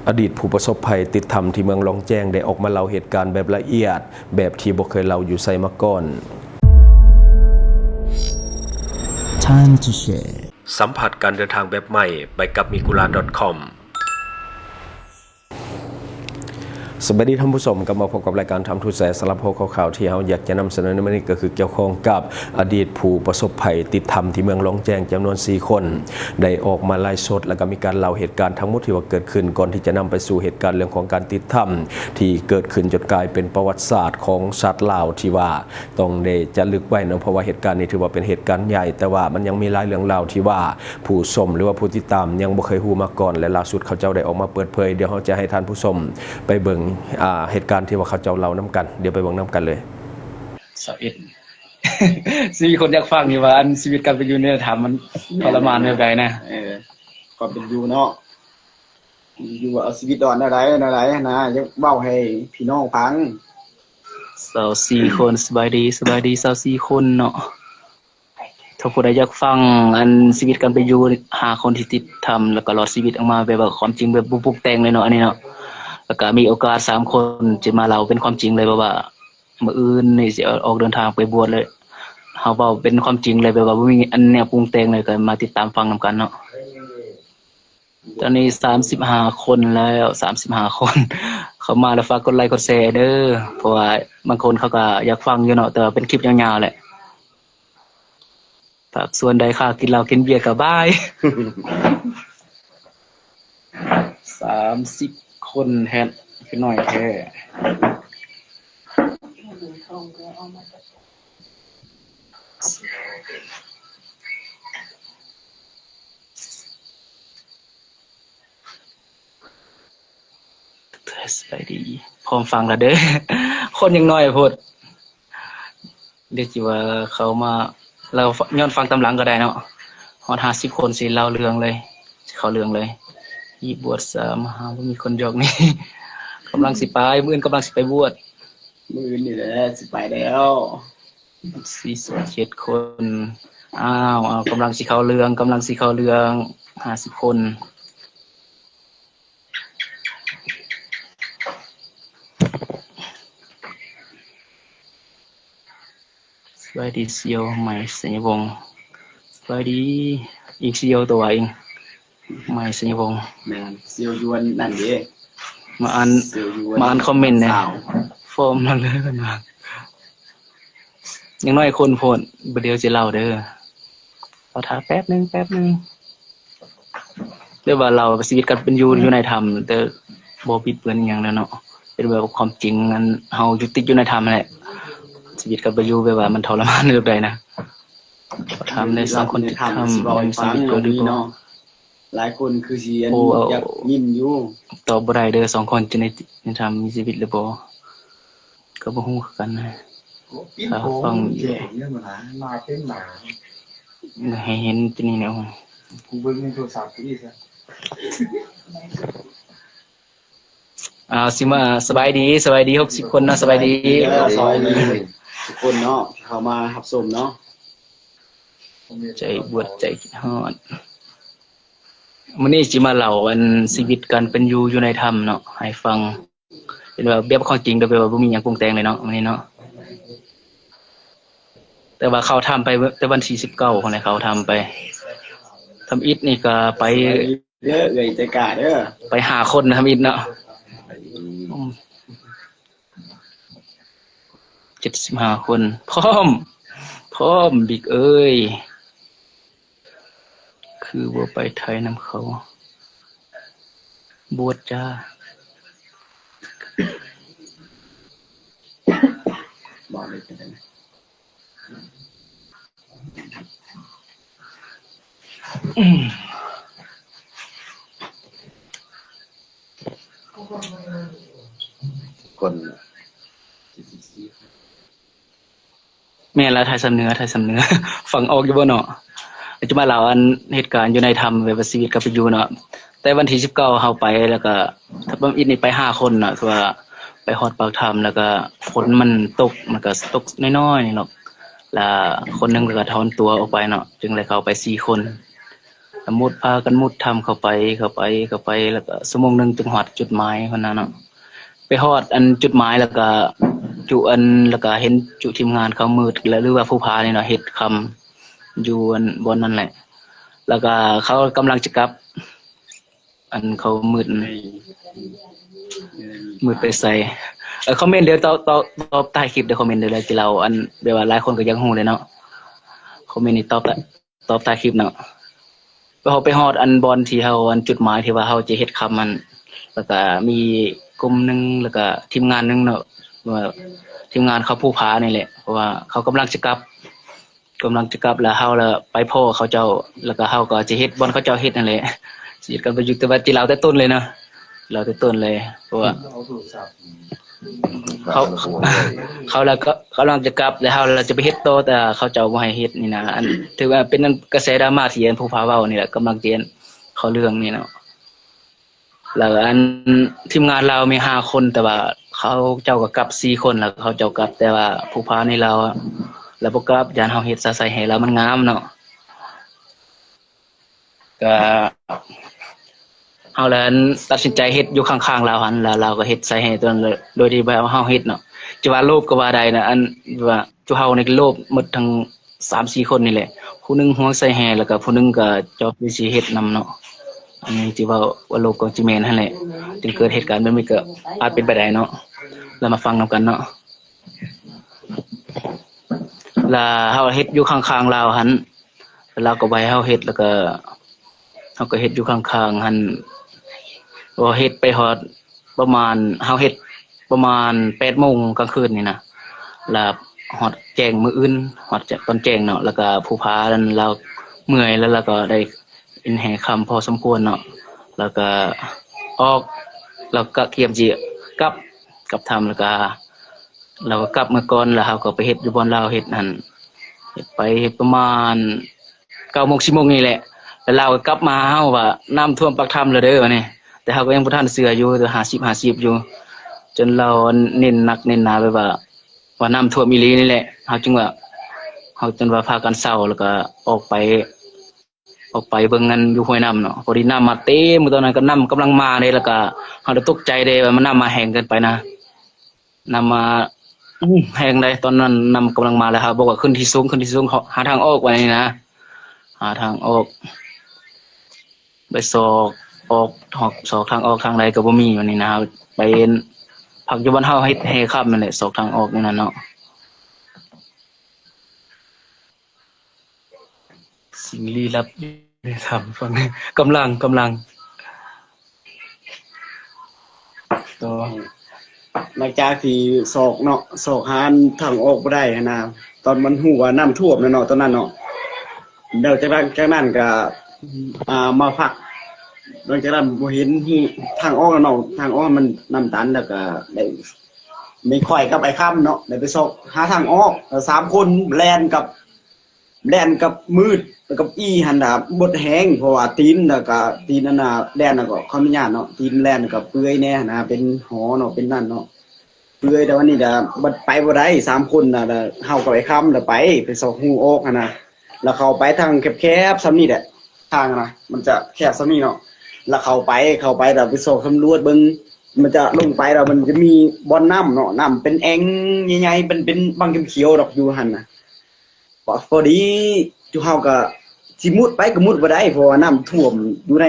อดีตผู้ประสบภัยติดถ้ำที่เมืองลองแจ้งได้ออกมาเล่าเหตุการณ์แบบละเอียดแบบที่บ่เคยเล่าอยู่ไสมาก่อน Time to share สัมผัสการเดินทางแบบใหม่ไปกับ migula.com สวัสดีท่านผู้ชมกลับมาพบกับรายการทำทุแสสารพัดข่าวที่เราอยากจะนำเสนอในวันนี้ก็คือเกี่ยวข้องกับอดีตผู้ประสบภัยติดถ้ำที่เมืองลองแจ้งจำนวน4คนได้ออกมาไลฟ์สดแล้วก็มีการเล่าเหตุการณ์ทั้งหมดที่ว่าเกิดขึ้นก่อนที่จะนำไปสู่เหตุการณ์เรื่องของการติดถ้ำที่เกิดขึ้นจนกลายเป็นประวัติศาสตร์ของชาติลาวที่ว่าต้องได้จะลึกไว้นะเพราะว่าเหตุการณ์นี้ถือว่าเป็นเหตุการณ์ใหญ่แต่ว่ามันยังมีหลายเรื่องราวที่ว่าผู้ชมหรือว่าผู้ติดตามยังบ่เคยรู้มาก่อนและล่าสุดเขาเจ้าได้ออกมาเปิดเผยเดี๋ยวเราจะให้ท่านผู้ชมไปเบิ่งเหตุการณ์ที่ว่าเขาเจ้าเล่านํกันเดี๋ยวไปเบิ่งนํกันเลย21ชีวิตคนอยากฟังอยู่ว่าอันชีวิตการเป็นอยู่เนี่ยถามมันทรมานแบบใดนะก็เป็นอยู่เนาะอยู่ว่าเอาชีวิตดอนอะไรนะจะเว้าให้พี่น้องฟัง24คนสบายดี24คนเนาะถ้าผู้ใดอยากฟังอันชีวิตการไปอยู่5คนที่ติดทำแล้วก็รอดชีวิตออกมาแบบว่าความจริงแบบบุกแต่งเลยเนาะอันนี้เนาะแล้วก็มีโอกาส3คนจะมาเล่าเป็นความจริงเลยว่ามื้ออื่นนี่สิออกเดินทางไปบวชเลยเฮาเว้าเป็นความจริงเลยแบบว่าบ่มีอันแนวปรุงแต่งเลยก็มาติดตามฟังนำกันเนาะตอนนี้35คนแล้ว35คนเข้ามาแล้วฝากกดไลค์กดแชร์เด้อเพราะว่าบางคนเขาก็อยากฟังอยู่เนาะแต่เป็นคลิปยาวๆแหละฝากส่วนใดค่ากินเหล้ากินเบียร์ก็บาย30คนแฮดคือน้อยแท้สบายดีพร้อมฟังแล้วเด้อคนยังน้อยโพดเดี๋ยวสิว่าเขามาเราย้อนฟังตำหลังก็ได้เนาะฮอด50คนสิเล่าเรื่องเลยเข้าเรื่องเลยอีบวช3หาบ่มีคนยกนี่กำลังสิไปมื้ออื่นกำลังสิไปบวชมื้อนี่แหละสิไปแล้ว47คนอ้าวกำลังสิเข้าเรื่อง50คนสวัสดีเซียวใหม่สัญญวงศ์สวัสดีอีกเซียวตัวเองใหม่สัญญวงศ์แม่นเซียวยวนนั่นเด้มาอ่านคอมเมนต์เนี่ยฟอร์มมาเลยกันมายังน้อยคนโพดบ่เดี๋ยวสิเล่าเด้อขอถามแป๊บนึงเรื่องว่าเราชีวิตกันเป็นอยู่ในธรรมแต่บ่ปิดเปื้อนหยังแล้วเนาะเป็นแบบความจริงอันเฮาอยู่ติดอยู่ในธรรมนั่นแหละชีวิตกันไปอยู่แบบว่ามันทรมานแบบใดนะขอถามในสังคนที่ทำบ่ฟังอยู่เนาะหลายคนคือสิอยากยิ้มอยู่ตอบบ่ได้เด้อ2คนจะในธรรมมีชีวิตหรือบ่ก็บ่ฮู้คือกันนะถ้าฟังมาเป็นหมาให้เห็นที่นี่แนวกูเบิ่งในโทรศัพท์นี่ซะสิมาสบายดี60คนนะสบายดีทุกคนเนาะเข้ามารับชมเนาะใจบวชใจคิดฮอดมื้อนี้สิมาเล่าอันชีวิตการเป็นอยู่ในธรรมเนาะให้ฟังเป็นแบบความจริงแบบว่าบ่มีหยังปรุงแต่งเลยเนาะมื้อนี้เนาะแต่ว่าเขาทำไปแต่วันที่19คนไหนเขาทำไปทำอิฐนี่ก็ไปเด้อเอ้ยใจกล้าเด้อไป5คนทำอิฐเนาะ75คนพร้อมบิ๊กเอ้ยคือบ่ไปไทยนำเขาบวชจ้าบอกเลยเป็นไงคนแม่นละไทยสำเนือฟังออกอยู่บ่เนาะจะมาเล่าอันเหตุการณ์อยู่ในธรรมแบบชีวิตกับไปอยู่เนาะแต่วันที่19เฮาไปแล้วก็ถ้าบ่อิดนี่ไป5คนเนาะคือว่าไปฮอดปากถ้ำแล้วก็ฝนมันตกน้อยๆเนาะแล้วคนนึงก็ถอนตัวออกไปเนาะจึงเลยเข้าไป4คน มุดพากันมุดทำเข้าไปแล้วก็ชั่วโมงหนึงถึงฮอดจุดหมายพุ่นน่ะเนาะไปฮอดอันจุดหมายแล้วก็จุอันแล้วก็เห็นจุทีมงานเขามืดแล้วหรือว่าผู้พานี่เนาะเฮ็ดคำอยู่อันบนนั่นแหละแล้วก็เขากำลังจะกลับ อันเขามืดไปใส่คอมเมนต์เดี๋ยวตอบใต้คลิปเดี๋ยวคอมเมนต์เดี๋ยวเลยที่เราอันแบบว่าหลายคนก็ยังฮู้เลยเนาะคอมเมนต์นี่ตอบใต้คลิปเนาะพอไปฮอดอันบอลที่เฮาอันจุดหมายที่ว่าเฮาจะเฮ็ดคำมันแล้วก็มีกลุ่มหนึงแล้วก็ทีมงานหนึงเนาะว่าทีมงานเขาผู้พานี่แหละเพราะว่าเขากำลังจะกลับแล้วเฮาแล้วไปพ้อเขาเจ้าแล้วก็เฮาก็จะเฮ็ดบอลเขาเจ้าเฮ็ดนั่นแหละสิเฮ็ดกันไปอยู่แต่ว่าที่เราแต่ต้นเลยเนาะเราแต่ต้นเลยเพราะว่าเขาแล้วก็กำลังจะกลับแล้วเราจะไปเฮ็ดโตแต่เขาเจ้าบ่ให้เฮ็ดนี่นะอันถือว่าเป็นกระแสดราม่าที่อันผู้พาเว้านี่แหละกำลังเตียนเขาเรื่องนี่เนาะแล้วอันทีมงานเรามี5คนแต่ว่าเขาเจ้าก็กลับ4คนแล้วเขาเจ้ากลับแต่ว่าผู้พาในเราแล้วบ่กลับยานเฮาเฮ็ดซะใส่ให้แล้วมันงามเนาะก็เฮาแล้วตัดสินใจเฮ็ดอยู่ข้างๆเราหั่นแล้วเราก็เฮ็ดใส่ให้ตัวนั้นเลยโดยที่บ่เฮาเฮ็ดเนาะจะว่าโลภก็ว่าได้นะอันว่าจุเฮานี่โลภหมดทั้ง3-4คนนี่แหละผู้หนึงห่วงใส่แห่แล้วก็ผู้หนึงก็จอบสิเฮ็ดนำเนาะอันนี้ที่ว่าโลภก็จิแม่นหั่นแหละจึงเกิดเหตุการณ์แบบนี้ก็อาจเป็นไปได้เนาะแล้วมาฟังนำกันเนาะแล้วเฮาเฮ็ดอยู่ข้างๆเราหั่นเราก็ไว้เฮาเฮ็ดแล้วก็เฮาก็เฮ็ดอยู่ข้างๆหั่นบ่เฮ็ดไปฮอดประมาณเฮาเฮ็ดประมาณ 8:00 นกลางคืนนี่นะแล้วฮอดแจ้งมื้ออื่นฮอดตอนแจ้งเนาะแล้วก็ผู้พานั้นเราเมื่อยแล้วเราก็ได้อินแห่คำพอสมควรเนาะแล้วก็ออกแล้วก็เตรียมสิกลับทำแล้วก็เราก็กลับมาก่อนแล้วเฮาก็ไปเฮ็ดอยู่บ่อนเราเฮ็ดนั่นเฮ็ดไปเฮ็ดประมาณ 9:00 น 10:00 นนี่แหละแล้วเราก็กลับมาเฮาว่าน้ำท่วมปากถ้ำแล้วเด้อว่านี่แต่เฮาก็ยังบ่ทันเชื่ออยู่แต่50-50อยู่จนเราเน้นหนักเน้นหนาไปว่าน้ำท่วมอีหลีนี่แหละเฮาจึงว่าเฮาจนว่าพากันเศร้าแล้วก็ออกไปเบิ่งกันอยู่ห้วยน้ำเนาะพอดีน้ำมาเต็มตอนนั้นก็น้ำกำลังมาเลยแล้วก็เฮาได้ตกใจเด้ว่ามันน้ำมาแห้งเกินไปนะน้ำมาแห้งได้ตอนนั้นน้ำกำลังมาแล้วครับบอกว่าขึ้นที่สูงหาทางออกไว้นี่นะหาทางออกไปศอกทางออกทางใดก็บ่มีวันนี้นะครับไปพักอยู่บ้านเฮาให้ค่ำนั่นแหละศอกทางออกนี่นั่นเนาะสิ่งลี้ลับได้ทำฟังกำลังตัว หลังจากที่ศอกเนาะศอกหาทางออกบ่ได้หั้นนะตอนมันฮู้ว่าน้ำท่วมเนาะตอนนั้นเนาะเดี๋ยวจากนั้นก็มาพักหลังจากนั้นบ่เห็นทางออกแล้วเนาะทางออกมันน้ำตันแล้วก็ได้ไม่ค่อยกับไอ้ค่ำเนาะได้ไปซอกหาทางออกแล้ว3คนแล่นกับมืดแล้วกับหันน่ะบดแห้งเพราะว่าตีนแล้วก็ตีนนั่นน่ะแล่นแล้วก็ขออนุญาตเนาะตีนแล่นกับเปื่อยแน่นะเป็นหอเนาะเป็นนั่นเนาะเปื่อยแต่วันนี้จะบ่ไปบ่ได้3คนน่ะเฮากับไอ้ค่ำแล้วไปซอกหูออกหั่นน่ะแล้วเข้าไปทางแคบๆซ้ำนี่แหละทางน่ะมันจะแคบซ้ำนี่เนาะแล้วเข้าไปแล้วไปซอกสำรวจเบิ่งมันจะลงไปแล้วมันจะมีบ่อน้ำเนาะน้ำเป็นแอ่งใหญ่ๆเป็นบางเขียวๆดอกอยู่หั่นน่ะพอดีจุเฮาก็สิมุดไปก็มุดบ่ได้เพราะว่าน้ำท่วมอยู่ใน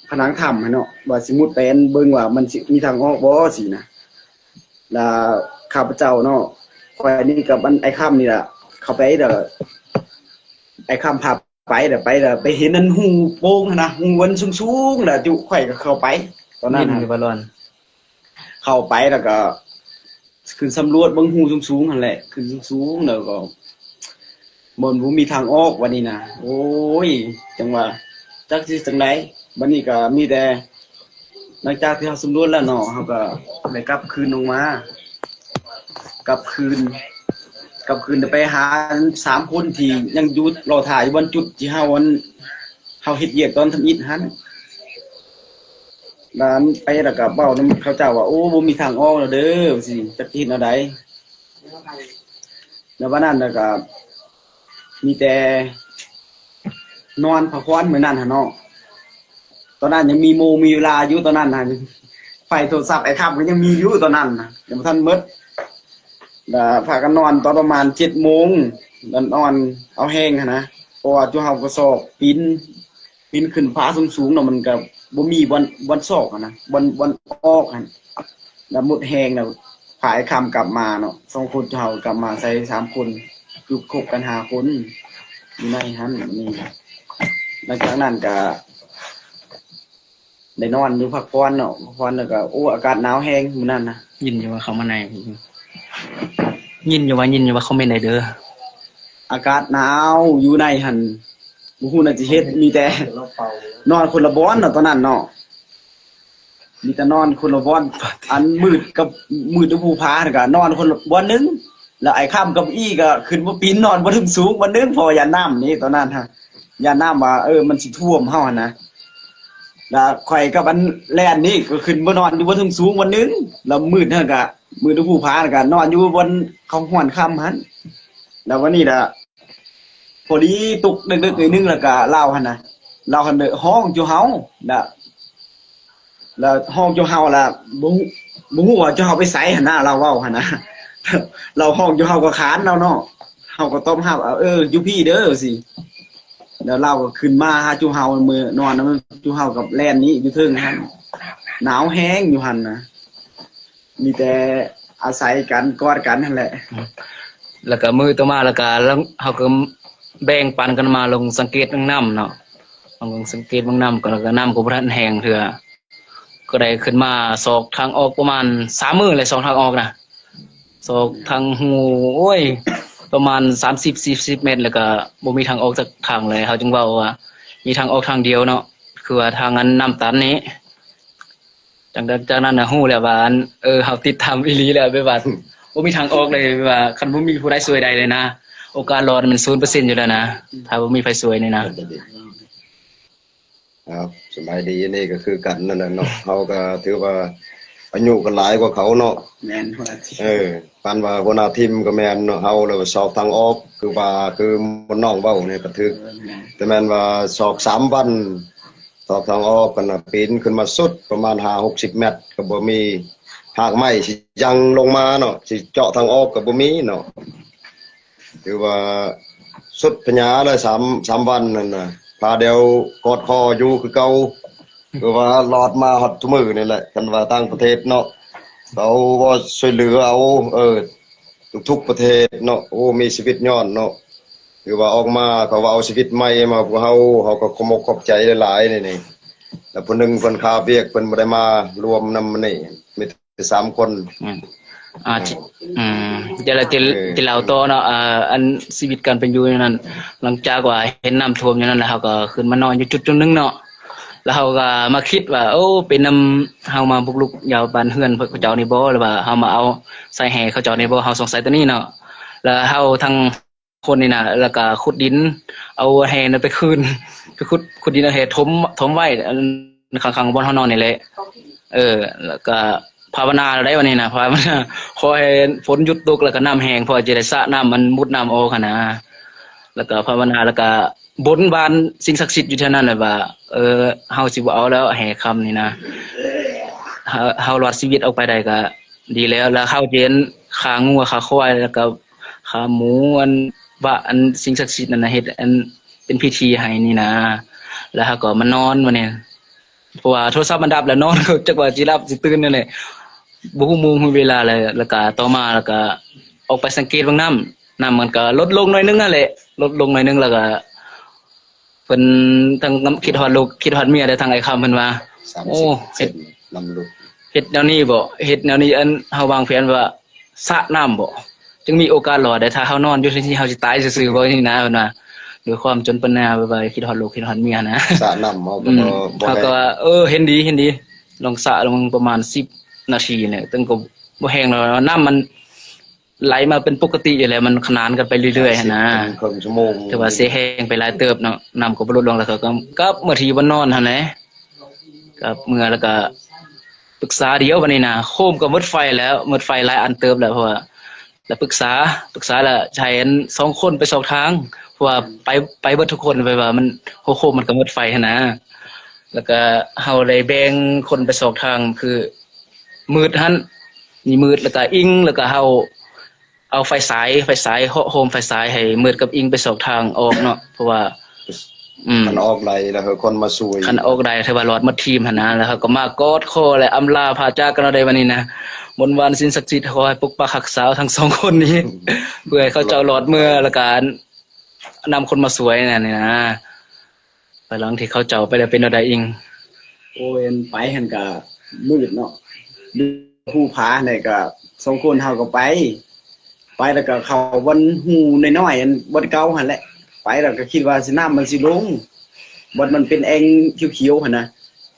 ผนังถ้ำเนาะว่าสิมุดไปเบิ่งว่ามันสิมีทางออกบ่สินะแล้วข้าพเจ้าเนาะข่อยนี่กับไอ้ค่ำนี่ล่ะเข้าไปเด้อไอ้ค่ำพาไปเด้อไปเห็นนั่นหูโป่งนะหูวันสูงๆแล้วจุข่อยก็เข้าไปตอนนั้นอยู่บ่ร้อนเข้าไปแล้วก็ขึ้นสำรวจเบิ่งหูสูงๆนั่นแหละขึ้นสูงๆแล้วก็บ่มีทางออกวันนี้นะโอ้ยจังว่าจักสิจังไดบัดนี้ก็มีแต่หลังจากที่เฮาสำรวจแล้วเนาะเฮาก็ได้กลับคืนลงมากลับคืนไปหา3คนที่ยังอยู่รอถ่ายอยู่บนจุดที่เฮาเฮ็ดเวียกตอนทำอิฐหั่นแล้วไปแล้วก็เว้านำเขาเจ้าว่าโอ้บ่มีทางออกแล้วเด้อสิจักสิเฮ็ดแนวใดแล้ววันนั้นแล้วก็มีแต่ นอนพักผ่อนมื้อนั้นหั่นเนาะตอนนั้นยังมีมีเวลาอยู่ตอนนั้นน่ะไฟโทรศัพท์ไอ้ค่ำก็ยังมีอยู่ตอนนั้นน่ะยังบ่ทันหมดแล้วพากันนอนตอนประมาณ 7:00 นแล้วนอนเอาแห้งหั่นนะเพราะว่าจุเฮาก็ซอกปีนขึ้นผาสูงๆเนาะมันก็บ่มีวันซอกอะนะวันออกหั่นแล้วหมดแห้งแล้วพาไอ้ค่ำกลับมาเนาะ2คนจุเฮากลับมาใส่3คนคือคบกัน5คนอยู่ในหั่นนี่หลังจากนั้นก็ได้นอนอยู่พักผ่อนเนาะพักผ่อนแล้วก็โอ้อากาศหนาวแฮงมื้อนั้นนะ ยินอยู่ว่าเขามาในยินอยู่ว่าเขาไม่ได้เด้อ อากาศหนาวอยู่ในหั่นบ่ฮู้น่าสิเฮ็ดมีแต่นอนคนละบ่อนเนาะตอนนั้นเนาะมีแต่นอนคนละบ่อนอันมืดกับภูผาน่ะก็นอนคนละบ่อนหนึงแล้วไอ้ค่ำกับอี้ก็ขึ้นมาปีนนอนบ่ถึงสูงบ่อนหนึงเพราะว่ายานน้ำนี่ตอนนั้นฮะยานน้ำว่ามันสิท่วมเฮาหั่นนะแล้วข่อยกับอันแล่นนี่ก็ขึ้นมานอนอยู่บนถึงสูงวันนึงแล้วมืดเท่าก็มืดผู้พาก็นอนอยู่บนเขาห้วนค่ำหั่นแล้ววันนี้ล่ะพอดีตกดึกๆนิดนึงแล้วก็เล่าหั่นนะเล่าหั่นห้องอยู่เฮาแล้วห้องอยู่เฮาล่ะบ่ฮู้ว่าจะเฮาไปไสหั่นนะเราเว้าหั่นนะเราห้องอยู่เฮาก็ค้านเราเนาะเฮาก็ต้มรับอยู่พี่เด้อสิแล้วเราก็ขึ้นมาหาจูเฮามื้อนอนนะจูเฮากับแล่นนี้อยู่เทิงหั่นหนาวแฮงอยู่หั่นนะมีแต่อาศัยกันกอดกันนั่นแหละ แล้วก็มือต่อมาแล้วก็เฮาก็แบ่งปันกันมาลงสังเกตเบิ่งน้ำเนาะลงสังเกตเบิ่งน้ำก็แล้วก็น้ำก็บ่ทันแห้งเทื่อก็ได้ขึ้นมาซอกทางออกประมาณ3มื้อเลย2ทางออกนะซอกทางหูโอ้ยประมาณ30-40 เมตรแล้วก็บ่มีทางออกสักทางเลยเฮาจึงเว้าว่ามีทางออกทางเดียวเนาะคือว่าทางนั้นน้ำตันนี้จากนั้นน่ะฮู้แล้วว่าเฮาติดถ้ำอีหลีแล้วแบบว่าบ่มีทางออกเลยแบบว่าคันบ่มีผู้ใดช่วยได้เลยนะโอกาสรอดมัน 0% อยู่แล้วนะถ้าบ่มีไผช่วยนี่นะครับ สบายดีนี่ก็คือกันนั่นน่ะเนาะเขาก็ถือว่าอายุก็หลายกว่าเขาเนาะ แม่นหัวหน้าทีม ปานว่าหัวหน้าทีมก็แม่นเนาะเฮาแล้วสอบทางออกคือว่าคือมันน้องเว้านี่ก็ถึกแต่แม่นว่าสอบ3 วันสอบทางออกกันน่ะปีนขึ้นมาสุดประมาณ5-60 เมตรก็บ่มีหากไม้สิยังลงมาเนาะสิเจาะทางออกก็บ่มีเนาะถือว่าสุดปัญญาเลย3 วันนั่นน่ะพาเดียวกอดคออยู่คือเก่าคือว่ารอดมาฮอดทุกมื้อนี่แหละกันว่าต่างประเทศเนาะเขาบ่ช่วยเหลือเอาทุกประเทศเนาะโอ้มีชีวิตย้อนเนาะคือว่าออกมาเขาว่าเอาชีวิตใหม่มาพวกเฮาก็ขอบใจหลายๆนี่แล้วผู้หนึงเพิ่นคาเวียกเพิ่นบ่ได้มารวมนำนี่มีแต่3 คน เดี๋ยวเราจะเล่าต่อเนาะอันชีวิตการเป็นอยู่นั้นหลังจากว่าเห็นน้ำท่วมอย่างนั้นแล้วเฮาก็ขึ้นมานอนอยู่จุดนึงเนาะแล้วเฮาก็มาคิดว่าโอ้เป็นนำเฮามาบุกรุกยาวบ้านเฮือนเขาเจ้านี่บ่หรือว่าเฮามาเอาใส่แห่เขาเจ้านี่บ่เฮาสงสัยตัวนี้เนาะแล้วเฮาทั้งคนนี่น่ะแล้วก็ขุดดินเอาแห่นั้นไปคืนไปขุดดินเอาแห่ถมไว้ข้างๆบ่อนเฮานอนนี่แหละแล้วก็ภาวนาได้วันนี้นะภาวนาขอให้ฝนหยุดตกแล้วก็น้ำแห้งพอจะได้สระน้ำมันมุดน้ำออกหั่นนะแล้วก็ภาวนาแล้วก็บนบานสิ่งศักดิ์สิทธิ์อยู่เท่านั้นแหละว่าเฮาสิบ่เอาแล้วแห่คำนี่นะเฮารอดชีวิตออกไปได้ก็ดีแล้วเฮาเห็นขางัวขาควายแล้วก็ขาหมูอันสิ่งศักดิ์สิทธิ์นั่นน่ะเฮ็ดอันเป็นพิธีให้นี่นะแล้วเฮาก็มานอนวันนี้เพราะว่าโทรศัพท์มันดับแล้วนอนก็จักว่าสิหลับสิตื่นนั่นแหละบ่ฮู้โมงฮู้เวลาเลยแล้วก็ต่อมาแล้วก็ออกไปสังเกตเบิ่งน้ำมันก็ลดลงหน่อยนึงนั่นแหละลดลงหน่อยนึงแล้วก็เพิ่นทั้งคิดฮอดลูกคิดฮอดเมียได้ทางไอ้คำเพิ่นว่าโอ้เฮ็ด นำลูก เฮ็ดแนวนี้บ่เฮ็ดแนวนี้อันเฮาวางแผนว่าสระน้ำบ่จึงมีโอกาสรอดได้ถ้าเฮานอนอยู่ที่เฮาสิตายซื่อๆบ่นี่นะเพิ่นว่าด้วยความจนปัญญาแบบว่าคิดฮอดลูกคิดฮอดเมียนะ สระน้ำเฮาก็บ่ เขาก็ว่าเห็นดีลองสระลงประมาณ10 นาทีเนี่ยตึงก็บ่แห้งแล้วน้ำมันไหลมาเป็นปกติอยู่แล้วมันขนานกันไปเรื่อยๆหั่นนะ ครึ่งชั่วโมง แต่ว่าสิแห้งไปหลายเติบเนาะน้ำก็บ่ลดลงแล้วก็กลับเมื่อที่บ่นอนหั่นแหละกับเมื่อแล้วก็ปรึกษาเดียวบัดนี้นะโคมก็หมดไฟแล้วหมดไฟหลายอันเติบแล้วเพราะว่า แล้วปรึกษาแล้วใช้อัน2คนไป2ทางเพราะว่าไปเบิดทุกคนไปว่ามันโคมันก็หมดไฟหันนะแล้วก็เฮาเลยแบ่งคนไป2ทางคือมืดหั่นมีมืดแล้วก็อิงแล้วก็เฮาเอาไฟฉายโฮมไฟฉายให้มืดกับอิงไป2ทางออกเนาะเพราะว่าคันออกไดแล้วเฮาคนมาช่วยคันออกได้ถือว่ารอดหมดทีมหั่นนะแล้วเขาก็มากอดคอและอำลาพาจากกันเอาได้วันนี้นะมนต์วันสิ่งศักดิ์สิทธิ์ขอให้ปกปักรักษาทั้ง2คนนี้ เพื่อให้เขาเจ้ารอดเมื่อแล้วก็นำคนมาสวยนั่นนี่นะไปหลังที่เขาเจ้าไปแล้วเป็นเอาได้อิง โอ้ยไปหั่นก็มืดเนาะผู้ผาเนี่ยก็2คนเฮาก็ไปแล้วก็เข้าวันหูน้อยๆอันบ่เก่าหั่นแหละไปแล้วก็คิดว่าสิน้ำมันสิลงบ่มันเป็นแอ่งเขียวๆหั่นนะ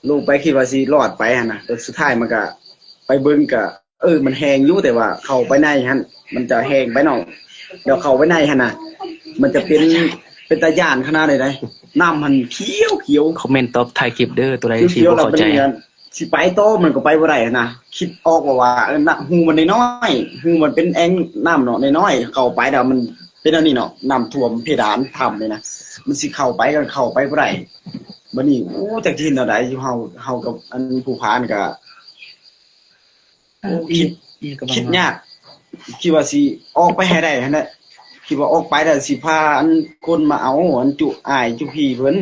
ลงไปคิดว่าสิรอดไปหั่นน่ะแต่สุดท้ายมันก็ไปเบิ่งก็มันแห้งอยู่แต่ว่าเข้าไปในหั่นมันจะแห้งไปเนาะเดี๋ยวเข้าไปในหั่นน่ะมันจะเป็นตาย่านขนาดใดๆน้ำมันเขียวๆ คอมเมนต์ตอบถ่ายคลิปเด้อตัวใดที่ เขียว บ่ ๆแล้ว เข้า มัน ใจ เนี่ยสิไปโตมันก็ไปบ่ได้นะคิดออกว่าน่ะหูมันน้อยๆหูมันเป็นแอ่งน้ำเนาะน้อยๆเข้าไปแล้วมันเป็นอันนี้เนาะน้ำท่วมเพดานถ้ำเลยนะมันสิเข้าไปก็เข้าไปบ่ได้บัดนี้โอ้จักที่แนวใดอยู่เฮากับอันผู้พานก็คิดยากคิดว่าสิออกไปให้ได้หั่นแหละคิดว่าออกไปแล้วสิพาอันคนมาเอาอันจุอ้ายจุพี่เพิ่น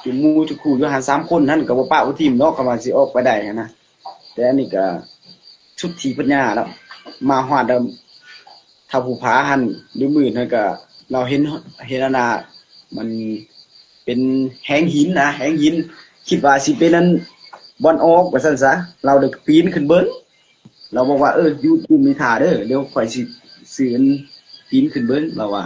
จุหมู่จุคู่อยู่หา3คนนั่นก็บ่ปะบ่ทีมเนาะก็ว่าสิออกไปได้หั่นนะแต่อันนี้ก็สุดที่ปัญญาแล้วมาฮอดถ้าผู้พาหั่นหรือมื้อนั่นก็เราเห็นอันน่ะมันเป็นแหงหินนะแหงหินคิดว่าสิเป็นอันบ่อนออกว่าซั่นซะเราได้ปีนขึ้นเบิ่งเราบอกว่าอยู่มีท่าเด้อเดี๋ยวข่อยสิซื้ออันปีนขึ้นเบิ่งเราว่า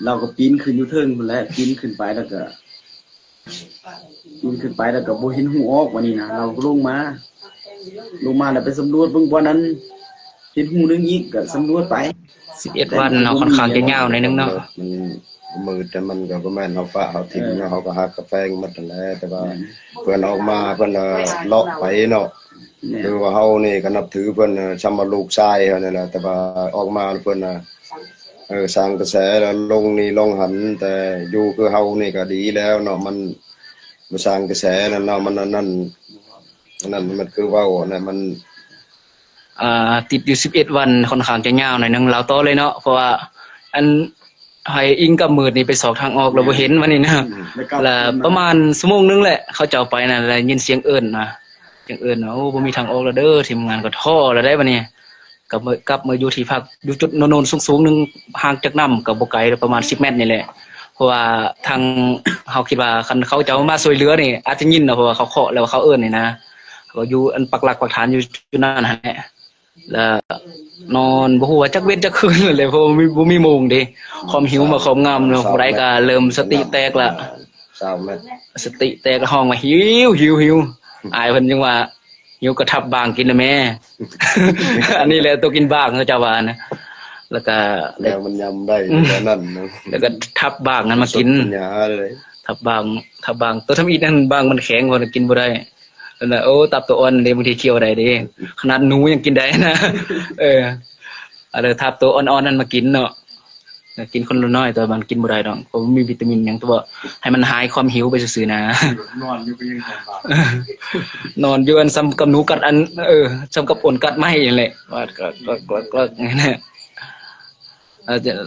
เราก็ปีนขึ้นอยู่เทิงพุ่นแหละปีนขึ้นไปแล้วก็บ่เห็นหูออกว่านี่นะเราก็ลงมาแล้วไปสำรวจเบิ่งบ่นั้นเห็นหูนึงอีกก็สำรวจไป11วันเนาะค่อนข้างจะยาวหน่อยนึงเนาะมันมืดแต่มันก็บ่แม่นเฮาฟ้าเฮาทิ้งเนาะเฮาก็หากาแฟหมดนั่นแหละแต่ว่าเพิ่นออกมาเพิ่นเลาะไปเนาะคือว่าเฮานี่ก็นับถือเพิ่นชำว่าลูกชายเฮานั่นแหละแต่ว่าออกมาเพิ่นสร้างกระแสแล้วลงนี่ลงหันแต่อยู่คือเฮานี่ก็ดีแล้วเนาะมันบ่สร้างกระแสนั่นเนาะมันนั่นมันคือเว้านะมันติดอยู่11วันค่อนข้างจะยาวหน่อยนึงเราต่อเลยเนาะเพราะว่าอันให้อิงกับมืดนี่ไปสอบทางออกเราบ่เห็นวันนี้นะแล้วประมาณชั่วโมงนึงแหละเขาเจ้าไปน่ะแล้วยินเสียงเอิ้นนะเสียงเอิ้นโอ้บ่มีทางออกแล้วเด้อทีมงานก็ท้อแล้วได้บัดนี้กลับมาอยู่ที่พักอยู่จุดโนนๆสูงๆนึงห่างจากน้ำก็บ่ไกลประมาณ10เมตรนี่แหละเพราะว่าทางเฮาคิดว่าคันเขาจะมาช่วยเหลือนี่อาจจะยินเนาะเพราะว่าเขาเคาะแล้วเขาเอิ้นนี่นะก็อยู่อันปักหลักปักฐานอยู่จุดนั้นหั่นแหละแล้วนอนบ่ฮู้ว่าจักเว้นจักคืนเลยเพราะบ่มีโมงเด้ความหิวมาครอบงำเนาะผู้ใดก็เริ่มสติแตกละ20เมตรสติแตกห้องว่าหิวอายเพิ่นจังว่าหิวก็ทับบางกินนะแม่ อันนี้แหละตัวกินบางเขาเจ้าว่านะแล้วก็แล้วมันยำได้แค่นั้นแล้วก็ทับบางนั้นมากินเลยทับบางตัวทำอีนั่นบางมันแข็งคนกินบ่ได้นั่นน่ะโอ้ตับตัวอ่อนเด้บางทีเคี้ยวได้เด้ขนาดหนูยังกินได้นะทับตัวอ่อนๆนั่นมากินเนาะกินคนละน้อยแต่มันกินบ่ได้ดอกเพราะมีวิตามินหยังตัวให้มันหายความหิวไปซื่อๆนะนอนอยู่ก็ยังนอนอยู่อันซ้ำกับหนูกัดอันซ้ำกับป่นกัดไม้นั่นแหละว่าก็งั้นน่ะ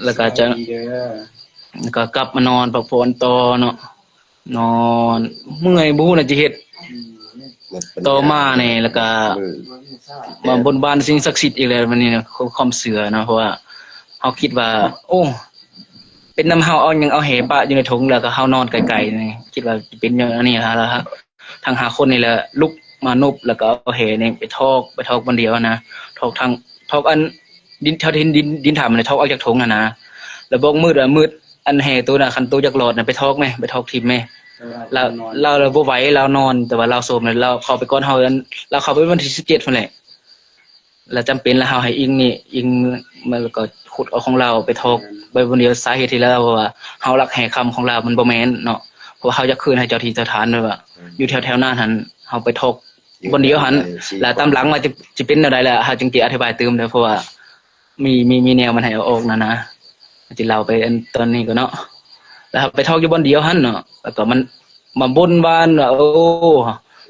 แล้วก็จะแล้วก็กลับมานอนพักผ่อนต่อเนาะนอนเมื่อยบ่ฮู้น่ะสิเฮ็ดต่อมานี่แล้วก็มาบนบานสิ่งศักดิ์สิทธิ์อีกแล้ววันนี้นะความเชื่อเนาะเพราะว่าเฮาคิดว่าโอ้เป็นน้ำเฮาเอาหยังเอาแหปะอยู่ในถุงแล้วก็เฮานอนไกลๆนี่คิดว่าเป็นอย่างนี้แล้วครับทางหาคนนี่แหละลุกมานบแล้วก็เอาแหนี่ไปทอกวันเดียวนะทอกอันดินเท่าดินถามมันทอกเอาจากถุงนะแล้วบอกมืดอันแหตัวน่ะคันตัวจากหลอดน่ะไปทอกมั้ยไปทอกทิ่มมั้ยเราบ่ไหวเรานอนแต่ว่าเราโซมเราเข้าไปก่อนเฮาเราเข้าไปวันที่17พุ่นแหละแล้วจำเป็นแล้วเฮาให้อิงมันก็ขุดเอาของเราไปทอกไปวันเดียวสาเหตุที่แล้วว่าเฮารักแห่คำของเรามันบ่แม่นเนาะเพราะว่าเฮาอยากคืนให้เจ้าที่เจ้าทานด้วยว่าอยู่แถวๆนั้นหั่นเฮาไปทอกวันเดียวหั่นแล้วตามหลังมาจะเป็นแนวใดล่ะเฮาจึงสิอธิบายเติมได้เพราะว่า มีแนวมันให้เอาออกนะที่เราไปอันตอนนี้ก็เนาะแล้วไปทอกอยู่บนเดียวหั่นเนาะแล้วก็มันมาบนบ้านว่าโอ้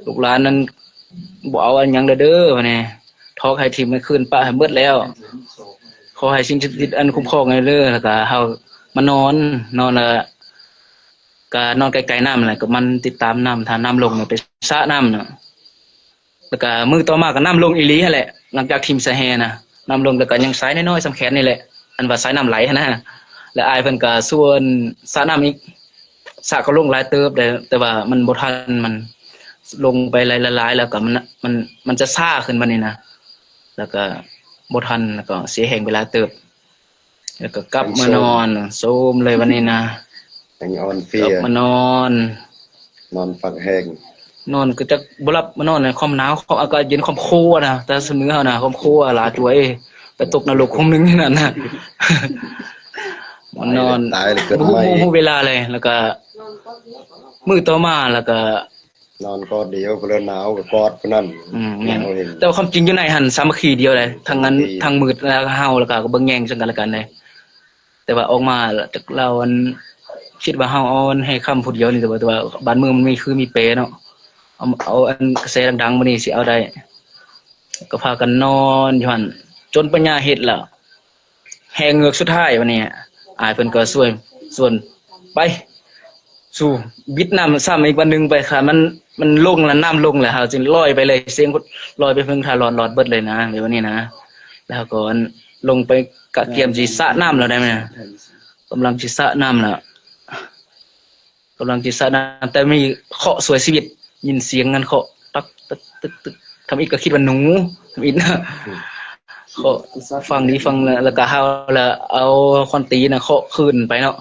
ลูกหลานนั้นบ่เอาอันหยังเด้อว่าแน่ทอกให้ทีมมันคืนป้าให้หมดแล้วขอให้สิ่งศักดิ์สิทธิ์อันคุ้มครองให้เด้อแล้วก็เฮามานอนแล้วก็นอนไกลๆน้ำนั่นแหละก็มันติดตามน้ำถ้าน้ำลงเนี่ยไปสระน้ำเนาะแล้วก็มื้อต่อมาก็น้ำลงอีหลีหั่นแหละหลังจากทีมสะแฮนะน้ำลงแล้วก็ยังสายน้อยๆสำแขนนี่แหละอันว่าสายน้ำไหลหั่นนะแล้วอายเพิ่นก็ส่วนสระน้ำอีกสระก็ลงหลายเติบแต่ว่ามันบ่ทันมันลงไปหลายๆแล้วก็มันจะซ่าขึ้นมานี่นะแล้วก็บ่ทันแล้วก็เสียแรงเวลาเติบแล้วก็กลับมานอนโซมเลยวันนี้นะ แห่งออนเฟี กลั ย บมานอน นอนฝักแห้ง นอนก็จะบ่หลับมานอนในความหนาวความอากาศเย็นความโคนะแต่เสมอเฮานะความโคหลาจ่วยไปตกนรกคงนึงนี่นั่นน่ะ มันนอน ตายเลยเกิด บ่ ใหม่ ฮู้เวลาเลยแล้วก็มื้อต่อมาแล้วก็ นอนกอดเดียวเพิ่นหนาวก็กอดเพิ่นนั่น แม่น เอาเห็น แต่ว่าความจริงอยู่ในหันสามัคคีเดียวเลยทั้งนั้น สามัคคี ทั้งมืดแล้วก็เฮาแล้วก็เบิ่งแย่งซึ่งกันและกันเลยแต่ว่าออกมาจากเราอันคิดว่าเฮาเอาอันให้คำพูดเดียวนี่แต่ว่าบ้านเมืองมันมีเปเนาะเอาอันกระแสดังๆมื้อนี้สิเอาได้ก็พากันนอนอยู่หั่นจนปัญญาเฮ็ดแล้วแหงเงือกสุดท้ายวันนี้อายเพิ่นก็ช่วยส่วนไปสู่วิดน้ำซ้ำอีกวันหนึงไปค่ะมันลงแล้วน้ำลงแล้วเฮาจึงลอยไปเลยเสียงลอยไปเพิ่งทาหลอดเบิดเลยนะเดี๋ยววันนี้นะแล้วก็ลงไปกะเกียมสิสระน้ำแล้วได้มั้ยกำลังสิสระน้ำแล้วกำลังสิสระน้ำแต่มีเคาะสวยชีวิตยินเสียงนั้นเคาะตักตึกตึกตึกทำอีกก็คิดว่าหนูทำอีกนะเคาะฟังนี้ฟังแล้วก็เฮาแล้วเอาคอนตีน่ะเคาะคืนไปเนาะ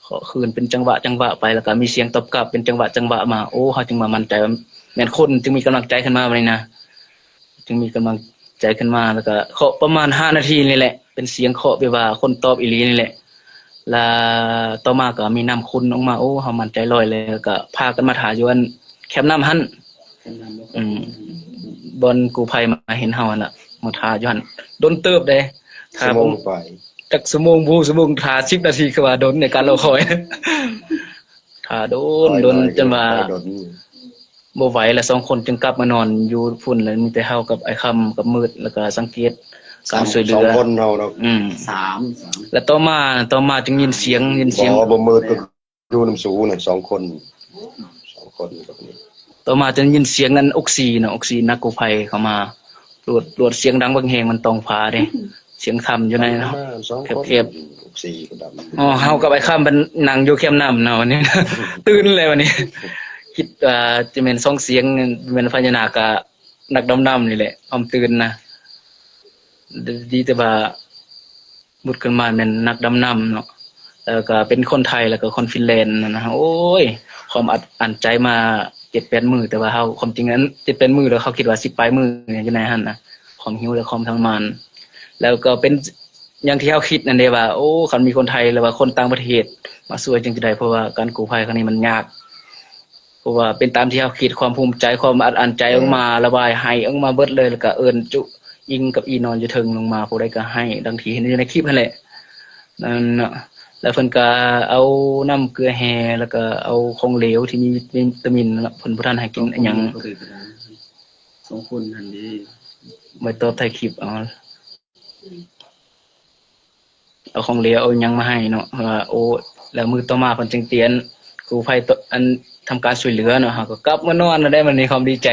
เคาะคืนเป็นจังหวะไปแล้วก็มีเสียงตอบกลับเป็นจังหวะมาโอ้เฮาจึงมามั่นใจว่าแม่นคนจึงมีกำลังใจขึ้นมาบัดนี้นะจึงมีกำลังใจขึ้นมาแล้วก็เคาะประมาณ5นาทีนี่แหละเป็นเสียงเคาะแบบว่าคนตอบอีหลีนี่แหละแล้วต่อมาก็มีน้ำคุณออกมาโอ้เฮามั่นใจร้อยเลยแล้วก็พากันมาถ่ายอยู่อันแคมป์น้ำหั่นบอนกู้ภัยมาเห็นเฮาหั่นน่ะมาถ่ายอยู่หั่นโดนเติบเด้ ชั่วโมงไป จักชั่วโมงถ่า10นาทีคือว่าโดนในการรอคอยถ่าโดนจนว่า โดน บ่ไหวแล้ว2คนจึงกลับมานอนอยู่พุ่นแล้วมีแต่เฮากับไอ้คำกับมืดแล้วก็สังเกตการช่วยเหลื สอง อ คนเฮาเนาะ สาม แล้วต่อมาจึงยินเสียง บ่มืดก็อยู่น้ำสูน่ะ2คนกับนี่ ต่อมาจึงยินเสียงนั้นออกซินักกู้ภัยเข้ามาตรวจเสียงดังเบิ่งแฮงมันต้องฟ้าเด้เสียงค่ำอยู่ในเนาะ 2คน เก็บ 4ก็ดำ อ๋อเฮากับไอ้ค่ำมันนั่งอยู่แคมป์น้ำเนาะวันนี้ ตื่นเลยวันนี้ คิดจะเป็นส่งเสียงเป็นพญานาคกะนักดำๆนี่แหละออมตื่นนะดีแต่ว่าบุดขึ้นมาเป็นนักดำน้ำเนาะแล้วก็เป็นคนไทยแล้วก็คนฟินแลนด์นะฮะโอ้ยความอัดใจมา 7-8 มื้อแต่ว่าเฮาความจริงนั้น 7-8 มื้อแล้วเขาคิดว่า10ปลายมื้ออยู่ในหั่นนะความหิวและความทรมานแล้วก็เป็นอย่างที่เฮาคิดนั่นเด้ว่าโอ้คันมีคนไทยหรือว่าคนต่างประเทศมาช่วยจังจะได้เพราะว่าการกู้ภัยครั้งนี้มันยากเพราะว่าเป็นตามที่เฮาคิดความภูมิใจความอัดใจออกมาระบายให้ออกมาเบิดเลยแล้วก็เอิ้นจุยิงกับอีนอนอยู่เทิงลงมาผู้ใดก็ให้ดังที่เห็นอยู่ในคลิปนั่นแหละนั่นเนาะแล้วเพิ่นก็เอาน้ำเกลือแฮแล้วก็เอาของเหลวที่มีวิตามินเพิ่นบ่ทันให้กินอิหยัง 2คนนั่นดี ไว้ตอบท้ายคลิปเอาของเหลวเอาอิหยังมาให้เนาะว่าโอ้แล้วมื้อต่อมาเพิ่นจึงเตียนกู้ภัยอันทำการช่วยเหลือเนาะเฮาก็กลับมานอนได้มันมีความดีใจ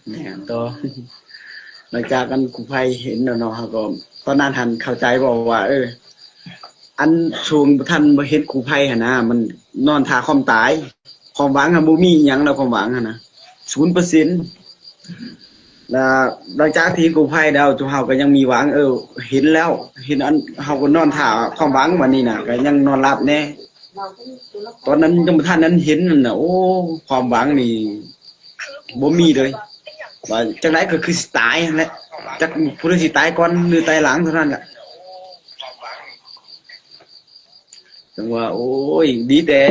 แม่น ต่อ หลังจากกันกู้ภัยเห็นแล้วเนาะครับก็ตอนนั้นทันเข้าใจบ่ว่าอันช่วงท่านบ่เห็นกู้ภัยหั่นนะมันนอนท่าความตายความหวังหั่นบ่มีอิหยังแล้วความหวังหั่นนะ 0% แล้วหลังจากที่กู้ภัยแล้วเฮาก็ยังมีหวังเห็นแล้วเห็นอันเฮาก็นอนท่าความหวังวันนี้น่ะก็ยังนอนหลับแน่ตอนนั้นยังบ่ทันนั้นเห็นนั่นน่ะโอ้ความหวังนี่บ่มีเลยว่าจังได๋ก็คือสิตายนั่นแหละจักผู้ใดสิตายก่อนหรือตายหลังเท่านั้นแหละจังว่าโอ้ยดีแต่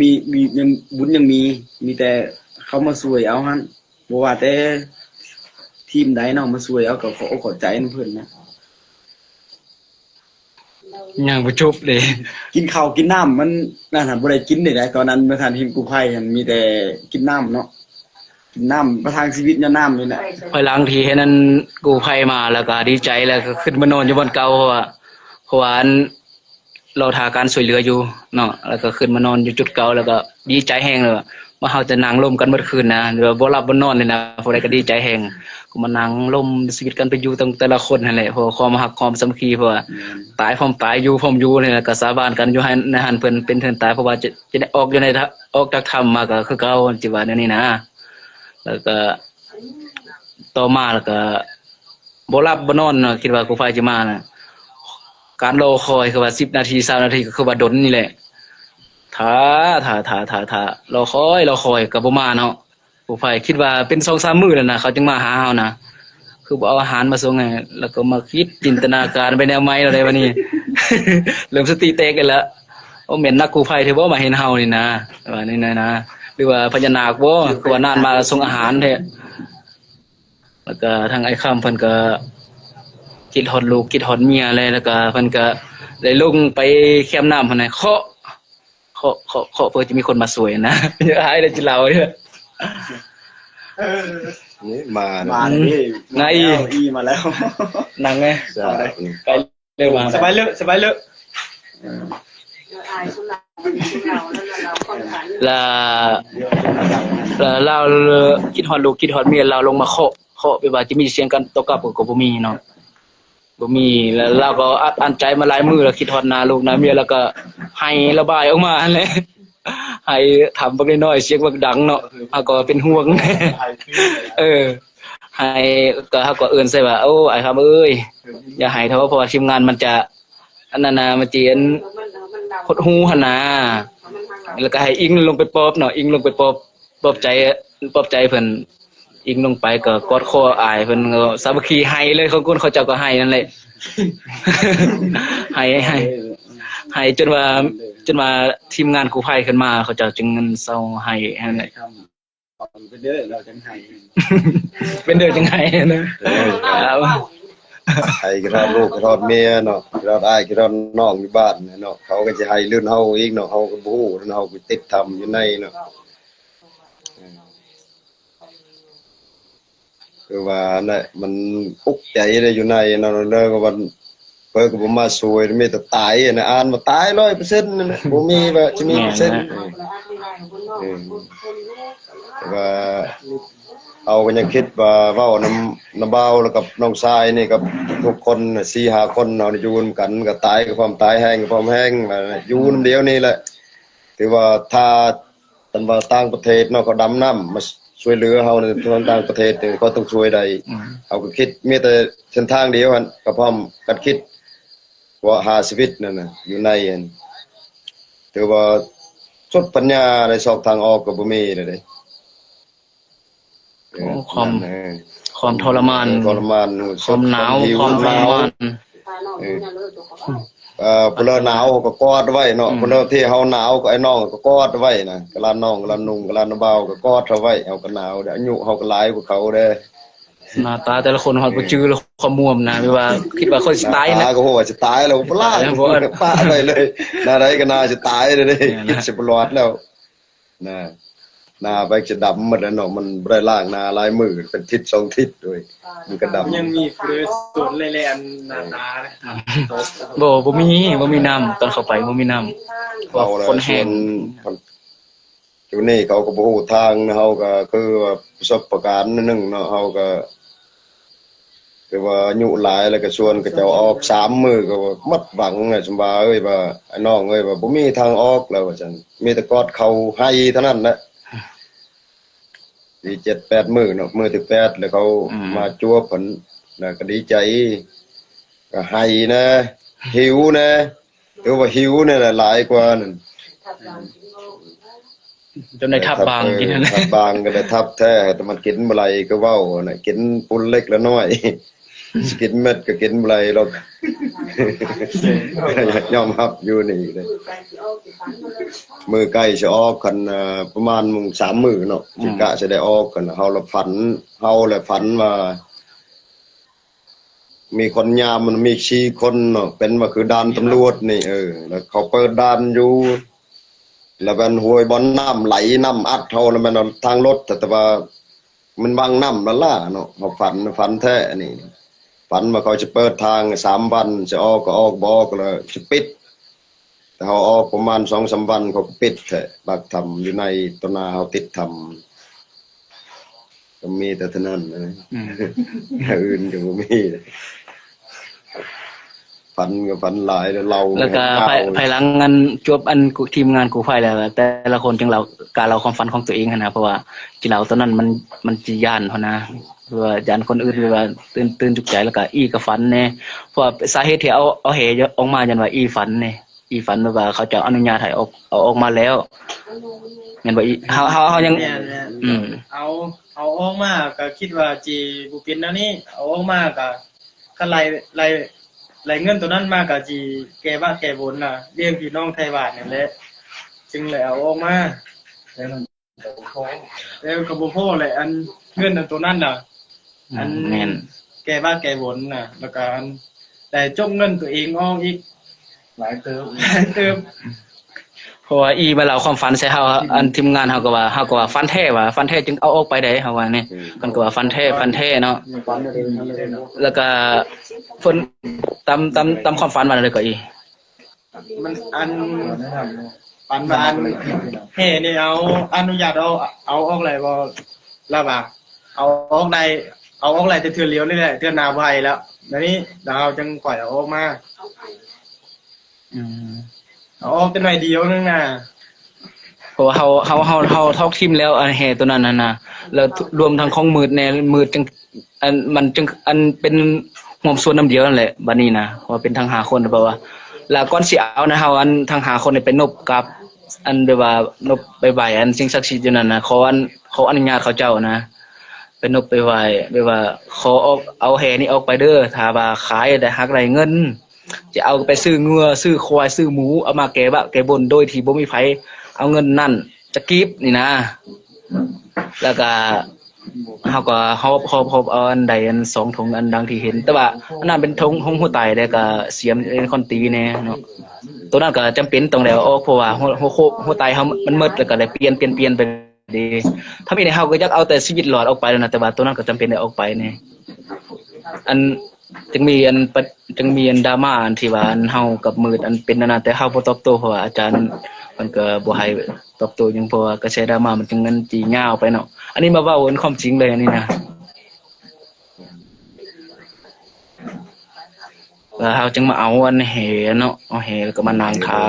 มียังบุญยังมีแต่เขามาช่วยเอาหั่นบ่ว่าแต่ทีมใดเนาะมาช่วยเอาก็ขอใจเพิ่นนะ ยังบ่จบเลย กินข้าวกินน้ำมันนั่นน่ะบ่ได้กินได้ตอนนั้นประธานทีมกู้ภัยมันมีแต่กินน้ำเนาะกินน้ำประทังชีวิตเนี่ยน้ำนี่แหละ ภายหลังที่เห็นนั้นกู้ภัยมาแล้วก็ดีใจแล้วก็ขึ้นมานอนอยู่บนเก่าเพราะว่าอันเราทาการช่วยเหลืออยู่เนาะแล้วก็ขึ้นมานอนอยู่จุดเก่าแล้วก็ดีใจแฮงเลยว่าเฮาจะนั่งร่มกันเมื่อคืนนะหรือว่าบ่หลับบ่นอนเลยนะผู้ใดก็ดีใจแฮงก็มานั่งร่มชีวิตกันไปอยู่ตั้งแต่ละคนนั่นแหละเพราะความรักความสามัคคีเพราะว่าตายพร้อมตายอยู่พร้อมอยู่นี่แหละก็สาบานกันอยู่ให้ในหันเพิ่นเป็นเทินตายเพราะว่าจะได้ออกอยู่ในออกจากถ้ำมาก็คือเก่าจิว่าแนวนี้นะแล้วก็ต่อมาแล้วก็บ่หลับบ่นอนเนาะคิดว่ากู้ภัยสิมานะการรอคอยคือว่า10นาที20นาทีก็คือว่าดนนี่แหละถ้ารอคอยก็บ่มาเนาะกู้ภัยคิดว่าเป็น 2-3 มื้อแล้วนะเขาจึงมาหาเฮานะคือบ่เอาอาหารมาส่งให้แล้วก็มาคิดจินตนาการไปแนวใหม่แล้วได้บัดนี้ เริ่มสติแตกกันแล้วโอ้แม่นนักกู้ภัยที่บ่มาเห็นเฮานี่นะว่านี่นะหรือว่าพญานาคบ่คือว่านานมาส่งอาหารแท้แล้วก็ทางไอ้ค่ำเพิ่นก็คิดฮอดลูกคิดฮอดเมียเลยแล้วก็เพิ่นก็ได้ลงไปแคมป์น้ำเพิ่นน่ะเคาะเพื่อจะมีคนมาสวยนะ อย่าหายเลยจิเล่าเด้อ นี่มา มาเลยพี่ ไง อีมาแล้ว นั่งไง จ้า ใกล้เร็วมา สบายเลอะ แล้วเราคิดฮอดลูกคิดฮอดเมียเราลงมาเคาะไปว่าจะมีเสียงกันตอบกลับก็บ่มีเนาะบ่มีแล้วเราก็อัดอั้นใจมาหลายมื้อแล้วคิดฮอดหน้าลูกหน้าเมียแล้วก็ให้ระบายออกมานั่นแหละ ให้ทำบักน้อยๆเสียงบักดังเนาะเฮาก็เป็นห่วง ให้ก็เฮาก็เอิ้นใส่ว่าโอ้ไอ้ครับเอ้ยอย่าให้เถอะเพราะว่าทีมงานมันจะอันนั้นน่ะมันสิอันหดหูหั่นน่ะแล้วก็ให้อิงลงไปปอบเนาะอิงลงไปปอบใจเพิ่นอิงลงไปก็กอดคออ้ายเพิ่นก็สามัคคีให้เลยเขาคนเขาเจ้าก็ให้นั่นแหละ ให้จนว่าทีมงานกู้ภัยขึ้นมาเขาเจ้าจึงเงินเซาให้นั่นแหละ เป็นเด้อเราจังไห้ เป็นเด้อจังไห้นะครับ ใครก็ทอดลูกก็ทอดเมียเนาะก็ทอดอ้ายก็ทอดน้องอยู่บ้านเนาะเขาก็สิให้รุ่นเฮาอีกเนาะเฮาก็บ่ฮู้รุ่นเฮาก็ติดทำอยู่ในเนาะคือว่านั่นมันทุกข์ใจได้อยู่ในเนาะเด้อก็ว่าเพิ่นก็บ่มาช่วยมีแต่ตายนะอ่านว่าตาย 100% นั่นแหละบ่มีว่าจะมีเปอร์เซ็นต์แต่ว่าเอาก็ยังคิดว่าเว้าน้ำเบาแล้วกับน้องชายนี่กับทุกคนน่ะ4-5 คนเนาะอยู่นำกันก็ตายกับความตายแห้งกับความแห้งว่าอยู่นำเดียวนี่แหละถือว่าถ้าตำว่าต่างประเทศเนาะเขาดำน้ำมาช่วยเหลือเฮาในต่างประเทศนี่ก็ต้องช่วยได้เอาก็คิดมีแต่เส้นทางเดียวหั่นก็พร้อมกันคิดว่าหาชีวิตนั่นน่ะอยู่ในอันถือว่าสุดปัญญาในสอบทางออกก็บ่มีเลยเด้ ความทรมาน ทรมาน ความหนาวความทรมาน เพิ่นหนาวก็กอดไว้เนาะเพิ่นที่เฮาหนาวก็ไอ้น้องก็กอดไว้นะกะลาน้องกะลานุ่งกะลาน้าเบาก็กอดเอาไว้เฮาก็หนาวอายุเฮาก็หลายกว่าเขาเด้ หน้าตาแต่ละคนฮอดบ่จื้อแล้วความม่วมนะไม่ว่าคิดว่าคนสิตายนะ ก็โหว่าสิตายแล้วบ่ล่าป้าไปเลยน่าใดก็น่าสิตายเลยเด้คิดสิบ่รอดแล้วนะหน้าไปจะดำหมดแล้วเนาะมันบ่ได้ล้างหน้าหลายมื้อเป็นทิศ2ทิศด้วยมันก็ดำ ยังมีเฟรสส่วนแลนหน้าตานะ บ่มีน้ำตอนเข้าไปบ่มีน้ำว่าคนแห้ง อยู่นี่เขาก็บ่ฮู้ทางเฮาก็คือว่าประสบการณ์นึงเนาะเฮาก็คือว่าอายุหลายแล้วก็ชวนก็จะออก3มื้อก็หมดหวังสำบาเอ้ยว่าไอ้น้องเอ้ยว่าบ่มีทางออกแล้วว่าซั่นมีแต่กอดเขาให้เท่านั้นแหละดี7-8 มื้อเนาะมื้อที่8แล้วเขามาจั่วผลแล้วก็ดีใจก็ให้นะหิวนะถือว่าหิวนี่แหละหลายกว่านั่น จนได้ทับบางกินนั่น ทับบางก็ได้ทับแท้แต่มันกินบ่ไหลก็เว้าน่ะกินปุ่นเล็กละน้อยสิกินเม็ดก็กินบ่ไหลหรอก ยอมรับอยู่นี่เด้มือใกล้สิออกกันประมาณ3มื้อเนาะสิกะสิได้ออกกันเฮาละฝันว่า มีคนยามมันมีชีคนเนาะเป็นว่าคือด่านตำรวจนี่แล้วเขาเปิดด่านอยู่แล้วมันห้วยบ่อนน้ำไหลน้ำอัดเท่าแล้วมันเอาทางรถแต่ว่ามันวางน้ำละล่าเนาะเขาฝันแท้นี่ฝันว่าเขาจะเปิดทาง3 วันจะออกก็ออกบ่ก็เลยจะปิดแต่เขาออกประมาณ2-3 วันเขาก็ปิดแท้บักทำอยู่ในต้นนาเขาติดทำก็มีแต่เท่านั้นนะอย่างอื่นก็บ่มีฝันก็ฝันหลายแล้วเรา แล้วก็ภายหลังงานจบอันทีมงานกู้ภัยแล้วแต่ละคนจังเราการเราความฝันของตัวเองนะเพราะว่าที่เราตอนนั้นมันสิย่านเฮานะหรือว่าย่านคนอื่นหรือว่าตื่นจุกใจแล้วก็อีก็ฝันแน่เพราะว่าสาเหตุที่เอาเหออกมายันว่าอีฝันแน่อีฝันว่าเขาจะอนุญาตให้เอาออกมาแล้วแม่นบ่อีเฮายังเอาออกมาก็คิดว่าจีบ่เป็นแนวนี้เอาออกมาก็คันไล่เงินตัวนั้นมาก็จีแก้บ้านแก้บนน่ะเลี้ยงพี่น้องไทยบ้านนั่นแหละจึงเลยเอาออกมาแล้วก็บ่พอแหละอันเงินตัวนั้นน่ะอันแม่น แก้บ้านแก้บนน่ะแล้วก็อันแต่จกเงินตัวเองออกอีกหลายเติม เพราะว่าอีมาเล่าความฝันใส่เฮาอันทีมงานเฮาก็ว่าฝันแท้จึงเอาออกไปได้เฮาว่านี่เพิ่นก็ว่าฝันแท้เนาะแล้วก็เพิ่นตามความฝันมาเลยก็อี มันอันปันบานเฮ้นี่เอาอนุญาตเอาออกเลยบ่ล่ะบ่าเอาออกได้แต่เทื่อเลี้ยวนี่แหละเทื่อหน้าไวแล้วเดี๋ยวนี้เราจังปล่อยเอาออกมาเอาออกเป็นหน่อยเดียวนึงน่ะ เพราะว่าเฮาทอกทีมแล้วอันแห่ตัวนั้นน่ะนะแล้วรวมทั้งของมืดแน่มืดจังอันมันจังอันเป็นห่วมส่วนน้ำเดียวนั่นแหละบัดนี้นะว่าเป็นทั้ง5คนเพราะว่าแล้วก่อนสิเอานะเฮาอันทั้ง5คนนี่ไปนบกับอันแบบว่านบไปไหว้อันสิ่งศักดิ์สิทธิ์อยู่นั่นนะขออนุญาตเขาเจ้านะไปนบไปไหว้แบบว่าขอเอาแห่นี้ออกไปเด้อถ้าว่าขายได้หักได้เงินจะเอาไปซื้องัวซื้อควายซื้อหมูเอามาแก้บนโดยที่บ่มีไผเอาเงินนั่นจะกีบนี่นะแล้วก็เฮาก็ฮอบเอาอันใดอัน2ถุงอันดังที่เห็นแต่ว่าอันนั้นเป็นถุงของหัวไตแล้วก็เสียมเป็นคนตีแน่เนาะตัวนั้นก็จำเป็นต้องแล้วออกเพราะว่าหัวไตเฮามันหมดแล้วก็เลยเปลี่ยนไปดีถ้ามีในเฮาก็อยากเอาแต่ชีวิตรอดออกไปแล้วนะแต่ว่าตัวนั้นก็จำเป็นได้ออกไปแน่อันจึงมีอันดราม่าอันที่ว่าอันเฮากับมืดอันเป็นนั่นน่ะแต่เฮาบ่ตอบโต้เพราะว่าอาจารย์มันก็บ่ให้ตอบโต้หยังเพราะว่ากระแสดราม่ามันจึงมันจียาวไปเนาะอันนี้มาเว้าเป็นความจริงเลยอันนี้นะแล้วเฮาจึงมาเอาอันแห่เนาะเอาแห่แล้วก็มานั่งทา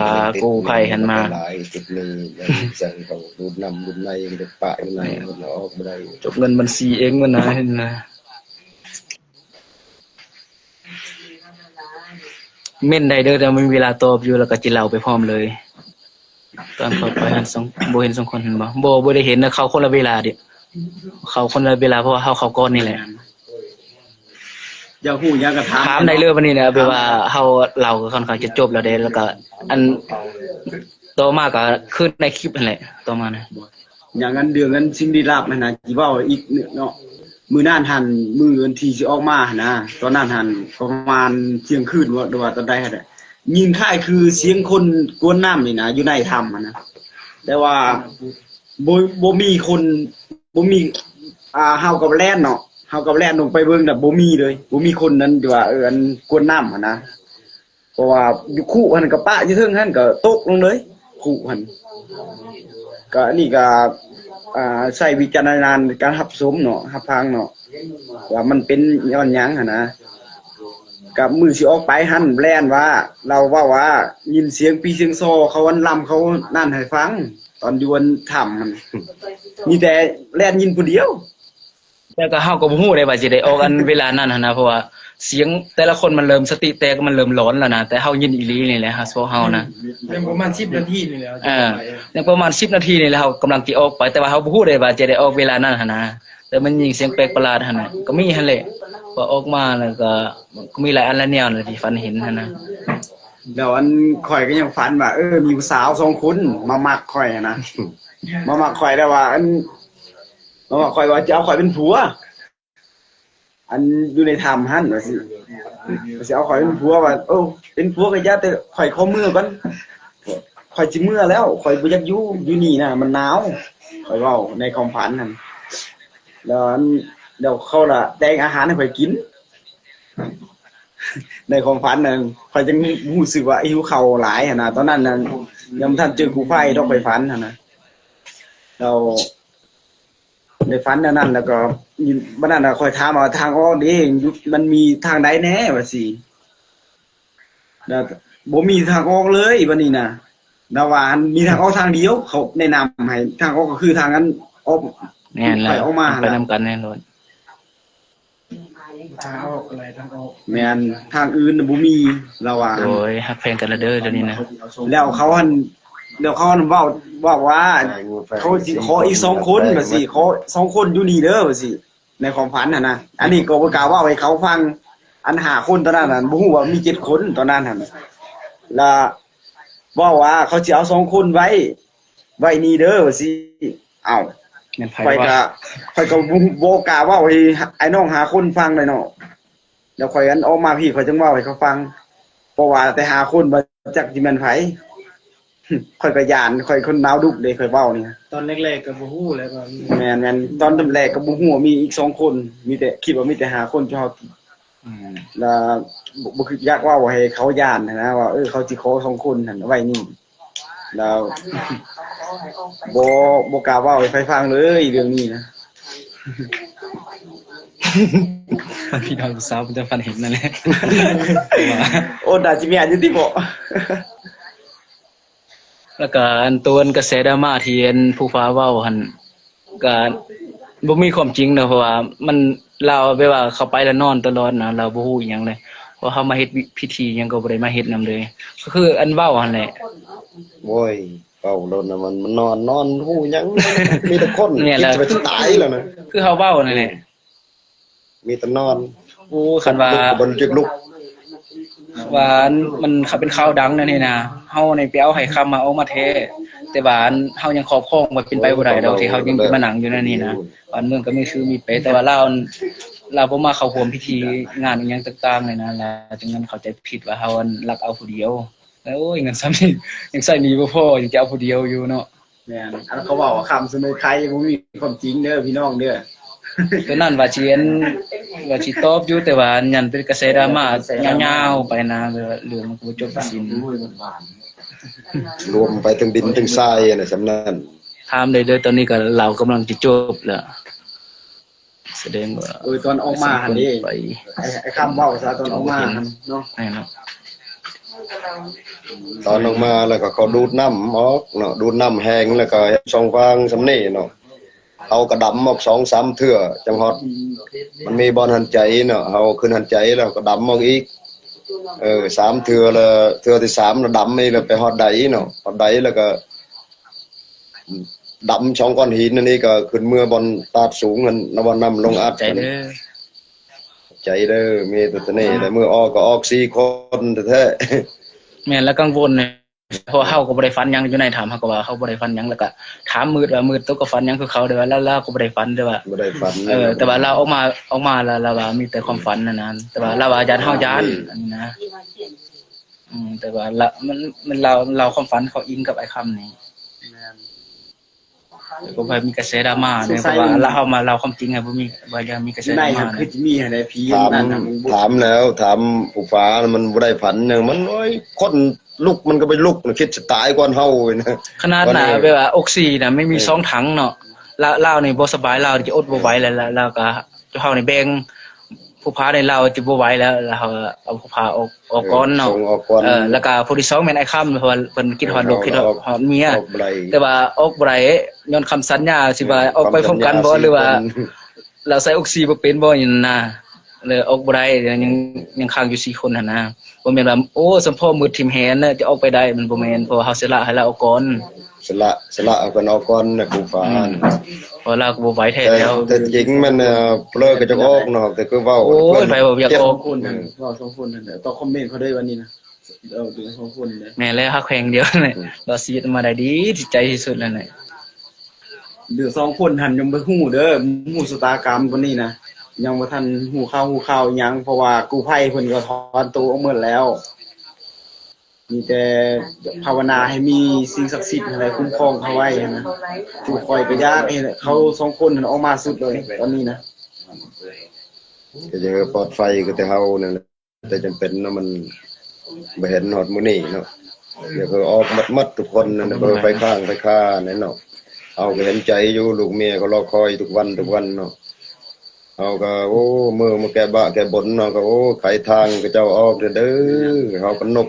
กู้ภัยหันมา หลายจุดหนึงอย่างจังเขาดูดน้ำดูดในเด็กปะอยู่ในมันออกบ่ได้ จบเงินบัญชีเองมันนะเห็นนะเม่นได้เด้อแต่ไม่มีเวลาตอบอยู่แล้วก็จิเล่าไปพร้อมเลยตอนเข้าไปหันบ่เห็น2คนเห็นบ่ได้เห็นนะเขาคนละเวลาดิเขาคนละเวลาเพราะว่าเขาก่อนนี่แหละ อย่าฮู้อย่ากระถาม ถามได้เลยวันนี้นะแบบว่าเราก็ค่อนข้างจะจบแล้วเด้แล้วก็อันต่อมาก็คือในคลิปนั่นแหละต่อมานะ อย่างนั้นเดือนนั้นสิ่งดีลับนะสิเว้าอีกเนาะมื้อนั้นหันมื้อวันที่สิออกมาหั่นนะตอนนั้นหันประมาณเที่ยงคืนว่าตอนใดหั่นน่ะยิงค่ายคือเสียงคนกวนน้ำนี่นะอยู่ในถ้ำหั่นนะแต่ว่าบ่มีคนบ่มีเฮากับแล่นเนาะเฮากับแล่นลงไปเบิ่งน่ะบ่มีเลยบ่มีคนนั้นที่ว่าอันกวนน้ำหั่นนะเพราะว่าอยู่คู่หั่นก็ปะอยู่เทิงหั่นก็ตกลงเลยคู่หั่นก็อันนี้ก็ใช้วิจารณญาณในการรับชมเนาะรับฟังเนาะว่ามันเป็นย้อนหยังหั่นนะกับมือสิออกไปหั่นแล่นว่าเราว่ายินเสียงปีเสียงโซเขาวันลำเขานั่นให้ฟังตอนอยู่บนถ้ำมันมีแต่แล่นยินผู้เดียว แต่ก็เฮาก็บ่ฮู้ได้ว่าสิได้ออกอันเวลานั้นหั่นนะเพราะว่าเสียงแต่ละคนมันเริ่มสติแตกมันเริ่มร้อนแล้วนะแต่เฮายินอีหลีนี่แหละพวกเฮานะ ยังประมาณ10นาทีนี่แหละ ยังประมาณ10นาทีนี่แหละเฮากำลังสิออกไปแต่ว่าเฮาบ่ฮู้ได้ว่าจะได้ออกเวลานั้นหั่นนะแต่มันยิงเสียงแปลกประหลาดหั่นน่ะก็มีหั่นแหละพอออกมาแล้วก็มีหลายอันละแนวน่ะที่ฝันเห็นหั่นนะ แล้วอันข่อยก็ยังฝันว่ามีผู้สาว2คนมามักข่อยนะมามักข่อยแล้วว่าอันมามักข่อยว่าจะเอาข่อยเป็นผัว อันอยู่ในถ้ำหั่นว่าสิเอาข่อยเป็นผัวว่าเป็นผัวก็อย่าแต่ข่อยขอมือก่อนข่อยสิมื้อแล้วข่อยบ่อยากอยู่นี่นะมันหนาวข่อยเว้าในความฝันนั่นแล้วเขาล่ะแต่งอาหารให้ข่อยกิน ในความฝันนั่นข่อยจังรู้สึกว่าหิวข้าวหลายหั่นน่ะตอนนั้นน่ะยังบ่ทันเจอกูไฟดอกข่อยฝันหั่นน่ะแล้วในฝันอันนั้นแล้วก็บัดนั้นน่ะข่อยถามว่าทางออกนี่มันมีทางใดแน่ว่าสิแล้วบ่มีทางออกเลยบัดนี้น่ะแล้วว่ามีทางออกทางเดียวเขาแนะนำให้ทางออกก็คือทางนั้นออก แม่นแล้ว ไปออกมา ไปนำกันแน่นอน ทางออกอะไรทางออก แม่นทางอื่นน่ะบ่มีแล้วว่า โดยฮักแพงกันละเด้อเดี๋ยวนี้นะ แล้วเขาหั่นเว้าว่าเขาสิขออีก2คนว่าสิขอ2คนอยู่นี่เด้อว่าสิในความฝันน่ะนะอันนี้ก็บ่กล้าเว้าให้เขาฟังอัน5คนตอนนั้นน่ะบ่ฮู้ว่ามี7คนตอนนั้นหั่นแล้วเว้าว่าเขาสิเอา2คนไว้นี่เด้อว่าสิอ้าว แม่นไผ ข่อย ว่า ก็บ่กล้าเว้าให้ไอ้น้อง5คนฟังเลยเนาะแล้วข่อยอันออกมาพี่ข่อยจึงเว้าให้เขาฟังเพราะว่าแต่5คนบ่จักสิแม่นไผ ข่อยก็ย่านข่อยคนหนาวดุกเด้ข่อยเว้านี่ ตอนแรกๆก็บ่ฮู้เลยว่า แม่นตอนแรกก็บ่ฮู้ว่ามีอีก2คนมีแต่คิดว่ามีแต่5คนเฉพาะ แล้วบ่คืออยากเว้าให้เขาย่านนะว่าเขาสิขอ2คนนั่นไว้นี่แล้วบ่กล้าเว้าให้ไผฟังเลยเรื่องนี้นะ พี่น้องสาวมันจะฟันเห็นนั่นแหละ โอ้ดาจิมีอันอยู่ติบ่ แล้วก็อันตัวกระแสดราม่าที่อันผู้ฟ้าเว้าหั่นก็บ่มีความจริงเนาะเพราะว่ามันเราแบบว่าเขาไปแล้วนอนตลอดนะเราบ่ฮู้อิหยังเลยเพราะเขามาเฮ็ดพิธีหยังก็บ่ได้มาเฮ็ดนำเลยก็คืออันเว้าหั่นแหละ โว้ยเป่าโดนน่ะมันนอนฮู้หยัง มีแต่คน เนี่ยแหละ คิดจะไปตายแล้วนะ คือเขาเว้านั่นแหละ มีแต่นอน โอ้คันว่า ลุกก็บ่จึกลุก ว่ามันเขาเป็นข่าวดังนั่นนี่นะเฮานี่ไปเอาให้คำมาเอามาแท้แต่ว่าอันเฮายังครอบครองว่าเป็นไปบ่ได้ดอกที่เฮายังมานั่งอยู่นั่นนี่นะบ้านเมืองก็มีชื่อมีไปแต่ว่าเราบ่มาเข้าร่วมพิธีงานอีหยังต่างๆเลยนะแล้วจึงนั้นเข้าใจผิดว่าเฮาอันรักเอาผู้เดียวแล้วโอ้ยเงินซ้ำนี่ยังใช้หนี้บ่พอยังจะเอาผู้เดียวอยู่เนาะ แม่นอันเขาเว้าว่าคำเสนอใครบ่มีความจริงเด้อพี่น้องเด้อ ตัวนั้นว่าสิว่าสิตอบอยู่แต่ว่ายันเป็นกระแสดราม่ายาวๆไปนะเรื่องมันก็บ่จบสิ้น รวมไปถึงดินถึงทรายน่ะสำนั้น ถามได้เด้อตอนนี้ก็เรากำลังจะจบแล้วแสดงว่า ตอนออกมาหั่นนี่ ไป ไอ้คำเว้าซะตอนออกมาหั่นเนาะ แน่เนาะ ตอนออกมาแล้วก็เขาดูดน้ำออกเนาะดูดน้ำแห้งแล้วก็เฮ็ดช่องฟางสำนี้เนาะเอากระดำออก 2-3 เทื่อจังฮอดมันมีบ่อนหันใจเนาะเอาขึ้นหันใจแล้วก็ดำออกอีก3 เทื่อแล้วเทื่อที่3แล้วดำอีกแล้วไปฮอดใดเนาะฮอดใดแล้วก็ดำช่องก้อนหินอันนี้ก็ขึ้นเมื่อบอนตาดสูงนั่นนบ่น้ำลงอัด ใจเด้อ ใจเด้อมีแต่ตัวนี้แต่เมื่อออกก็ออก4 คนแท้ แม่นแล้วกังวลเนี่ยเพราะเฮาก็บ่ได้ฟันหยังอยู่ในถามเฮาก็ว่าเฮาบ่ได้ฟันหยังแล้วก็ถามมืดว่ามืดตัวก็ฟันหยังคือเขาเด้อว่าแล้วก็บ่ได้ฟันเด้อว่า บ่ได้ฝัน แต่ว่าเราออกมาแล้วเราว่ามีแต่ความฝันนั่นนะแต่ว่าเราว่าญาติเฮาญาติอันนี้นะแต่ว่ามันเราความฝันเขาอิงกับไอ้คำนี้แล้วก็ไปมีกระแสดราม่าเนี่ยเพราะว่าเราความจริงอะบ่มีว่ายังมีกระแส อยู่ ด ใน ราม่า หั่นคือสิมีหั่นได้ผี ถาม นั่นน่ะมันบ่ ถามแล้วถามผู้ฟ้ามันบ่ได้ฝันหยังมันโอ้ยคนลุกมันก็ไปลุกมันคิดจะตายก่อนเฮานะ ขนาดน่ะแบบว่าออกซิน่ะไม่มี2ถังเนาะลาวนี่บ่สบายลาวจะอดบ่ไหวแล้วก็เฮานี่แบ่งผู้พาในลาวจะบ่ไหวแล้วเฮาเอาผู้พาออกก่อนเนาะ ส่งออกก่อน แล้วก็ผู้ที่2แม่นไอ้คำเพราะว่าเพิ่นคิดฮอดลูกคิดฮอดเมีย ออกบ่ได้ แต่ว่าออกบ่ได้ย้อนคำสัญญาสิว่าออกไปพร้อมกันบ่หรือว่าเราใส่ออกซิบ่เป็นบ่อย่างนั้นนะเลยออกบ่ได้ยังค้างอยู่4คนหั่นนะบ่แม่นว่าโอ้สมพ่อมือทิ่มแหนน่ะจะออกไปได้มันบ่แม่นเพราะว่าเฮาสิละให้เราออกก่อน สละเอากันออกก่อนนะผู้ฟ้า เพราะเราก็บ่ไหวแท้ แต่ แล้ว แต่จริงมันเปลือก็จะออกเนาะแต่คือเว้า โอ้ยไปบ่อยากออก คนนั่นเว้า2คนนั่นต่อคอมเมนต์เขาได้วันนี้นะถึง2คนเลย แม่แล้วฮักแขวงเดียวนี่เราชีวิตมาได้ดีที่ใจที่สุดแล้วนี่ เดือ2คนหันยังบ่ฮู้เด้อฮู้ชะตากรรมคนนี้นะ ยังบ่ทันหูข่าวหยังเพราะว่ากู้ภัยเพิ่นก็ถอนตัวออกหมดแล้วมีแต่ภาวนาให้มีสิ่งศักดิ์สิทธิ์อะไรคุ้มครองเขาไว้นะจูคอยก็ยากให้เขา2คนนั้นออกมาสุดเลยตอนนี้นะ ก็จะปลอดภัยก็แต่เฮานั่นแหละแต่จำเป็นเนาะมันบ่เห็นฮอดมื้อนี้เนาะเดี๋ยวคือออกหมดทุกคนนั่นเบอร์ไปข้างไปค่านั่นเนาะเอาก็เห็นใจอยู่ลูกเมียก็รอคอยทุกวันเนาะเอาก็โอ้มือมาแก้บะแก้บนเนาะก็โอ้ไขทางก็เจ้าออกเด้อเฮาก็นบ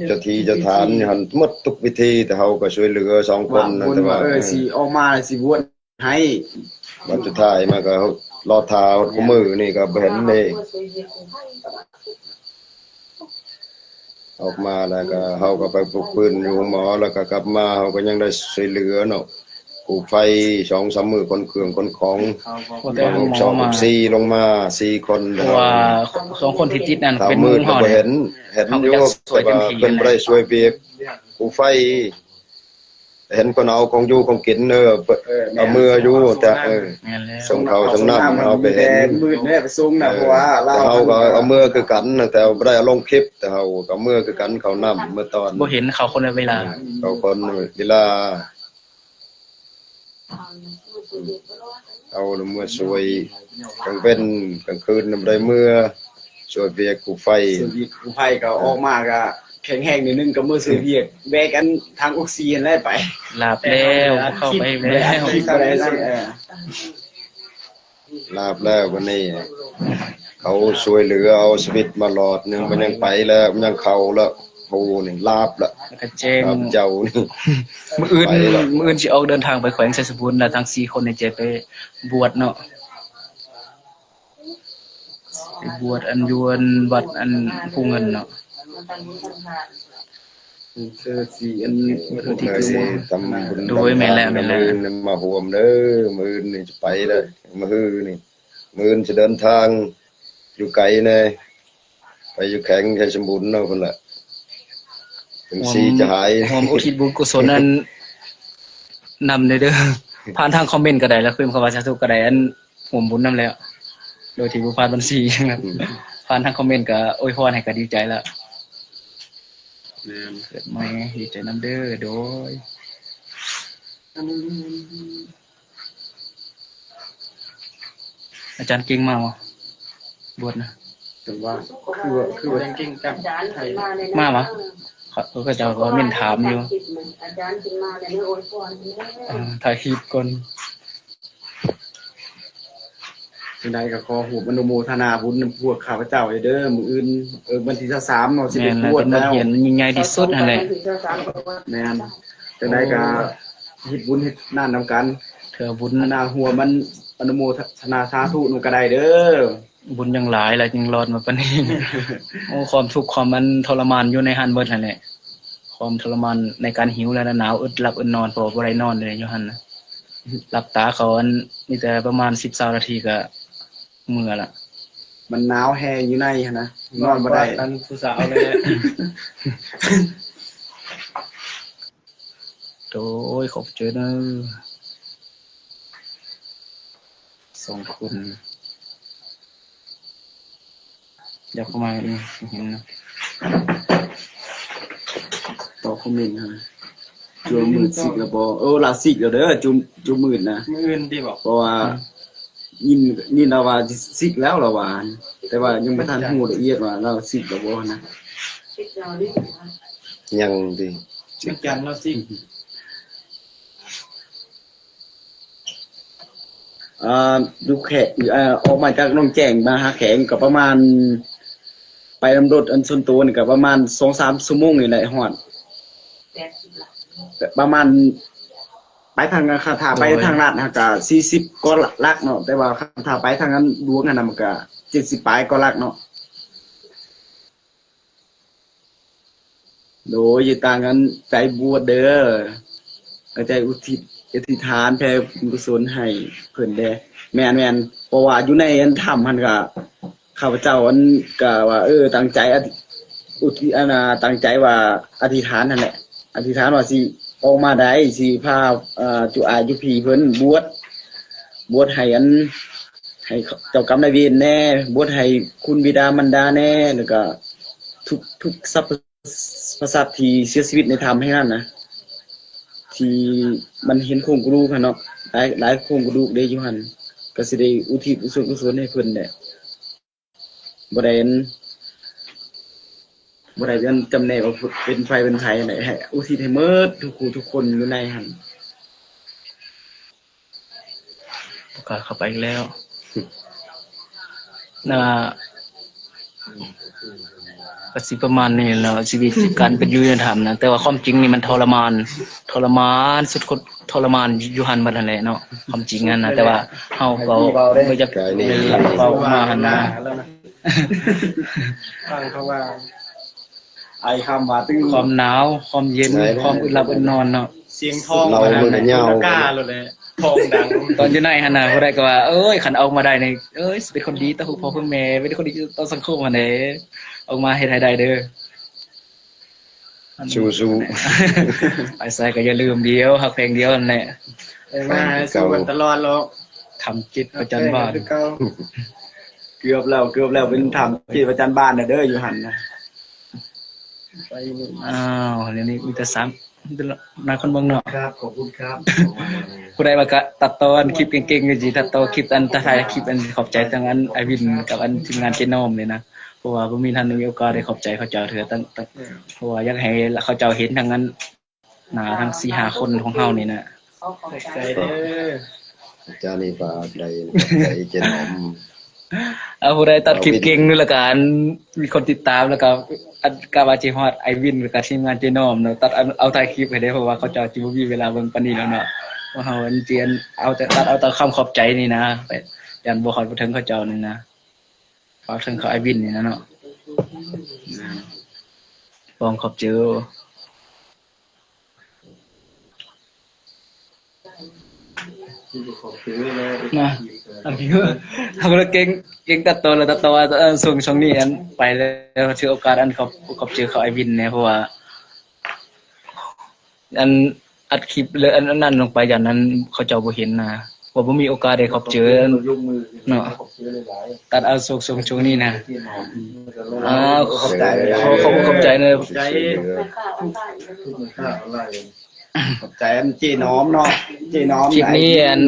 เจ้าที่เจ้าทานหันหมดทุกวิธีแต่เฮาก็ช่วยเหลือ2คนนั่นแต่ว่า สิออกมาสิบวชให้ วันสุดท้ายมาก็รอทาคู่มือนี่ก็บ่เห็นนี่ออกมาแล้วก็เฮาก็ไปปลุกปืนอยู่หมอแล้วก็กลับมาเฮาก็ยังได้ช่วยเหลือเนาะกู้ไฟ 2-3 มื้อคนเครื่องคนของ บ่แต่หมอมา 4ลงมา4คน เพราะว่า2คนที่ติดนั่น ถ้า เป็น มื มื ด อ ก็ เฮา บ่ เนี่ย เห็นอยู่ เขาก็จะช่วยเต็ แต่ ม ว่า ที่ เพิ่นบ่ได้ช่วยเวียกกู้ไฟเห็นคนเอาของอยู่ของกินเอามืออยู่แต่ แม่นแล้ว ส่งเขาส่งน้ำเอาไปเห็น มืดแน่ไปส่งนะเพราะว่า แต่เฮาก็เอามือคือกันนะแต่บ่ได้เอาลงคลิปแต่เฮาก็เอามือคือกันเขาน้ำเมื่อตอน บ่เห็นเขาคนละเวลา เขาคนเวลาเอาเมื่อช่วยกลางเป็นกลางคืนบ่ได้เมื่อช่วยเวียกกู้ไฟ ส่วนที่กู้ภัยก็ออกมาก็แข็งแรงนิดนึงก็มือซื้อเวียกแบกกันทางออกซิเจนได้ไป ลาบแล้วเข้าไปแล้ว ที่ก็ได้นั่นลาบแล้ววันนี้เขาช่วยเหลือเอาชีวิตมาหลอดหนึงมันยังไปแล้วมันยังเข้าแล้วโหนี่ลาบละ แล้วก็แจ้ง ครับเจ้านี่ มื้ออื่น ไปแล้ว มื้ออื่นสิออกเดินทางไปแขวงไชยสบุญแล้วทั้ง4คนนี่จะไปบวชเนาะไปบวชอันยวนวัดอันภูเงินเนาะ คือสิอัน คือที่ เลยสิทำบุญ โดยแม่นแล้ว มื้อนี้มาห่วมเด้อมื้อนี่จะไปแล้วมื้อนี่มื้อจะเดินทางอยู่ไกลแน่ไปอยู่แข็งชัยสมบูรณ์เนาะพุ่นล่ะถึงสีจะหาย ร่วมอุทิศบุญกุศลอันนำเด้อผ่านทางคอมเมนต์ก็ได้แล้วคือคำว่าสาธุก็ได้อันร่วมบุญนำแล้ว โดยที่บ่ผ่านบัญชีครับผ่านทางคอมเมนต์ก็อวยพรให้ก็ดีใจแล้วเกิดใหม่ดีใจนำเด้อโดยอาจารย์เก่งมากบ่บวชนะ แต่ว่าคือว่าเก่งจังไทย มาบ่เขาก็จะคอมเมนต์ถามอยู่ อาจารย์ขึ้นมาแต่ไม่โอยพร ถ่ายคลิปก่อน จังไดก็ขอหูอนุโมทนาบุญนำพวกข้าพเจ้าเด้อมื้ออื่นวันที่23เนาะสิ แม่ ไป น บวช แล้ว แล้ว เห็นยิ่งใหญ่ที่สุดนั่นแหละ แม่นจังไดก็เฮ็ดบุญเฮ็ดนั่นนำกัน เถื่อบุญ อนาหัวมันอนุโมทนาสาธุนำก็ได้เด้อ บุญยังหลายแล้วยังรอดมาปานนี้ โอ้ความทุกข์ความมันทรมานอยู่ในหันเบิดนั่นแหละความทรมานในการหิวและหนาวอึดหลับอึดนอนเพราะว่าบ่ได้นอนเลยอยู่หั่นน่ะหลับตาเขาอันมีแต่ประมาณ10-20นาทีก็เมื่อละ มันหนาวแฮอยู่ในหั่นนะนอนบ่ได้ กันผู้สาวเลย โดยขอบเจอเด้อ2คนเดี๋ยวเข้ามาอีกเห็นนะ ต่อคอมเมนต์หั่นนะจุมมืดสิกแล้วบ่ล่ะสิกแล้วเด้อจุมมืดนะ มื้ออื่นที่บอก เพราะว่ายินเราว่าสิกแล้วเราว่าแต่ว่ายังบ่ทันฮู้ละเอียดว่าเราสิกแล้วบ่นะ ยังดี ชื่อจันทร์แล้วสิ ดูแขกออกมาจากหนองแจ้งมาหาแขงก็ประมาณ ไปนำรถอันส่วนตัวนี่ก็ประมาณ 2-3 ชั่วโมงนี่แหละฮอดประมาณไปทางคาถาไปทางลาดนะก็40ก็ลักเนาะแต่ว่าคาถาไปทางนั้นดวงนั้นมันก็70ปลายก็ลักเนาะโดยอยู่ต่างกันใจบวชเด้อใจอุทิศอธิษฐานแผ่บุญกุศลให้เพิ่นแด่แม่นเพราะว่าอยู่ในอันถ้ำหั่นก็ข้าพเจ้าอันก็ว่าตั้งใจอุทิศตั้งใจว่าอธิษฐานนั่นแหละอธิษฐานว่าสิออกมาได้สิพาจุอายุพีเพิ่นบวชให้ ให้เจ้ากรรมนายเวรแน่บวชให้คุณบิดามารดาแน่แล้วก็ทุกสรรพสัตว์ที่เสียชีวิตในธรรมให้นั่นนะที่มันเห็นโครงกระดูกหั่นเนาะหลายโครงกระดูกได้อยู่หั่นก็สิได้อุทิศกุศลให้เพิ่นแหละบ่ได้เป็นจำแนกว่าเป็นไฟเป็นไผไหนให้อุทิศให้หมดทุกคู่ทุกคนอยู่ในหั่น โอกาสเข้าไปอีกแล้วน่าก็สิประมาณนี้แหล้วชีวิตการเป็นอยู่ในธรรมนะแต่ว่าความจริงนี่มันทรมานสุดคนทรมานอยู่หั่นบัดนั่นแหละเนาะความจริงนั่นนะแต่ว่าเฮาก็บ่อยากเว้ามาหั่นนะ ฟังเขาว่า ไอ้คำว่าตึง ความหนาวความเย็นความอึดหลับอึดนอนเนาะ เสียงทองมาก้าเลยทองดัง ตอนอยู่ในหั่นน่ะผู้ใดก็ว่าเอ้ยคันเอามาได้นี่เอ้ยสิเป็นคนดีต่อพ่อเพิ่นแม่เป็นคนดีต่อสังคมหั่นเด้ออกมาเฮ็ดให้ได้เด้อ สู้ ไปใส่ก็อย่าลืมเดียวฮักเพลงเดียวนั่นแหละ มาสู้กันตลอดแล้ว ทำจิตประจันบาน เกือบแล้วเป็นธรรมที่ประจันบ้านน่ะเด้ออยู่หั่นนะ อ้าวเดี๋ยวนี้มีแต่ซ้ำนายคนเบิ่งเนาะ ครับขอบคุณครับ ผู้ใดว่าก็ตัดตอนคลิปเก่งๆสิตัดต่อคลิปอันถ่ายคลิปอันขอบใจทั้งอันไอวินกับอันทีมงานเจนอมนี่นะเพราะว่าบ่มีท่านมีโอกาสได้ขอบใจเขาเจ้าเถือตั้งเพราะว่าอยากให้เขาเจ้าเห็นทั้งนั้นหน้าทั้ง 4-5 คนของเฮานี่นะ ใจเด้อ ๆจานี่ฝากได้ใจเจนอม เอาผู้ใดตัดคลิปเก่งนี่ละกันมีคนติดตามแล้วก็อันกาวาจิฮอดไอวินกับทีมงานเจนอมเนาะตัดเอาถ่ายคลิปให้ได้เพราะว่าเขาเจ้าสิบ่มีเวลาเบิ่งปานนี้แล้วเนาะว่าเฮาอันเจียนเอาแต่ตัดเอาแต่คำขอบใจนี่นะไปยันบ่ฮอดบ่ถึงเขาเจ้านี่นะฝากถึงเขาไอวินนี่นะเนาะลองขอบเจอนะอันนี้ทำแล้วเก่งตัดต่อแล้วตัดต่อช่วงนี้อันไปแล้วถือโอกาสอันขอบเจอเขาไอวินเนี่ยเพราะว่าอันอัดคลิปเลยอันนั้นลงไปอย่างนั้นเขาเจ้าบ่เห็นนะว่าบ่มีโอกาสได้ขอบเจอเนาะตัดเอาช่วงนี้นะขอบใจขอบใจเนอะ ใจ ขอบใจอันเจน้อมเนาะเจน้อม คลิปนี้อัน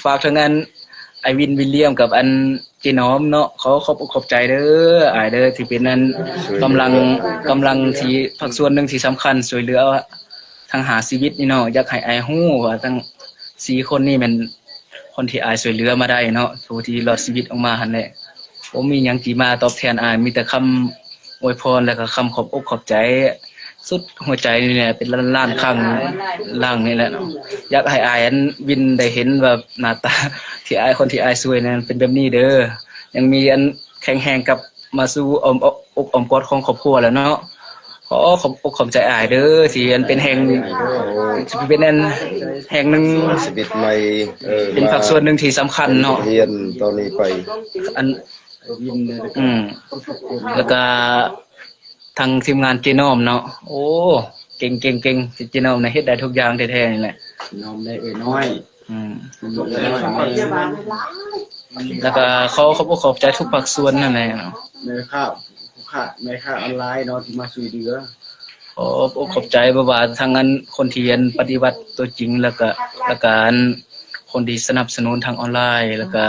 ฝากถึงอันไอวินวิลเลียมกับอันเจน้อมเนาะขอบใจเด้ออ้ายเด้อที่เป็นอันกำลังที่ภาคส่วนหนึงที่สำคัญช่วยเหลือทางหาชีวิตนี่เนาะอยากให้อ้ายฮู้ว่าทั้ง4คนนี่มันคนที่อ้ายช่วยเหลือมาได้เนาะผู้ที่รอดชีวิตออกมาหั่นแหละบ่มีหยังสิมาตอบแทนอ้ายมีแต่คำอวยพรแล้วก็คำขอบอกขอบใจสุดหัวใจนี่แหละเป็นล้านๆครั้งล่างนี่แหละเนาะอยากให้อ้ายอันวินได้เห็นแบบหน้าตาที่อ้ายคนที่อ้ายช่วยนั้นเป็นแบบนี้เด้อยังมีอันแข็งแรงกับมาสู่อ้อมอกอ้อมกอดของครอบครัวแล้วเนาะขอขอบอกขอบใจอ้ายเด้อที่อันเป็นแห่งเป็นอันแห่งหนึง ชีวิตใหม่ เป็นภาคส่วนหนึงที่สำคัญเนาะ เรียนตอนนี้ไป อันแล้วก็ทางทีมงานเจนอมเนาะโอ้เก่งเจนอมนะเฮ็ดได้ทุกอย่างแท้ๆนี่แหละ น้อมได้น้อย แล้วก็เขาบอกขอบใจทุกภาคส่วนนั่นแหละเนาะ ในค่าออนไลน์เนาะที่มาช่วยเหลือ ขอบใจบ่ว่าทางนั้นคนที่อันปฏิบัติตัวจริงแล้วก็อันคนที่สนับสนุนทางออนไลน์ แล้วก็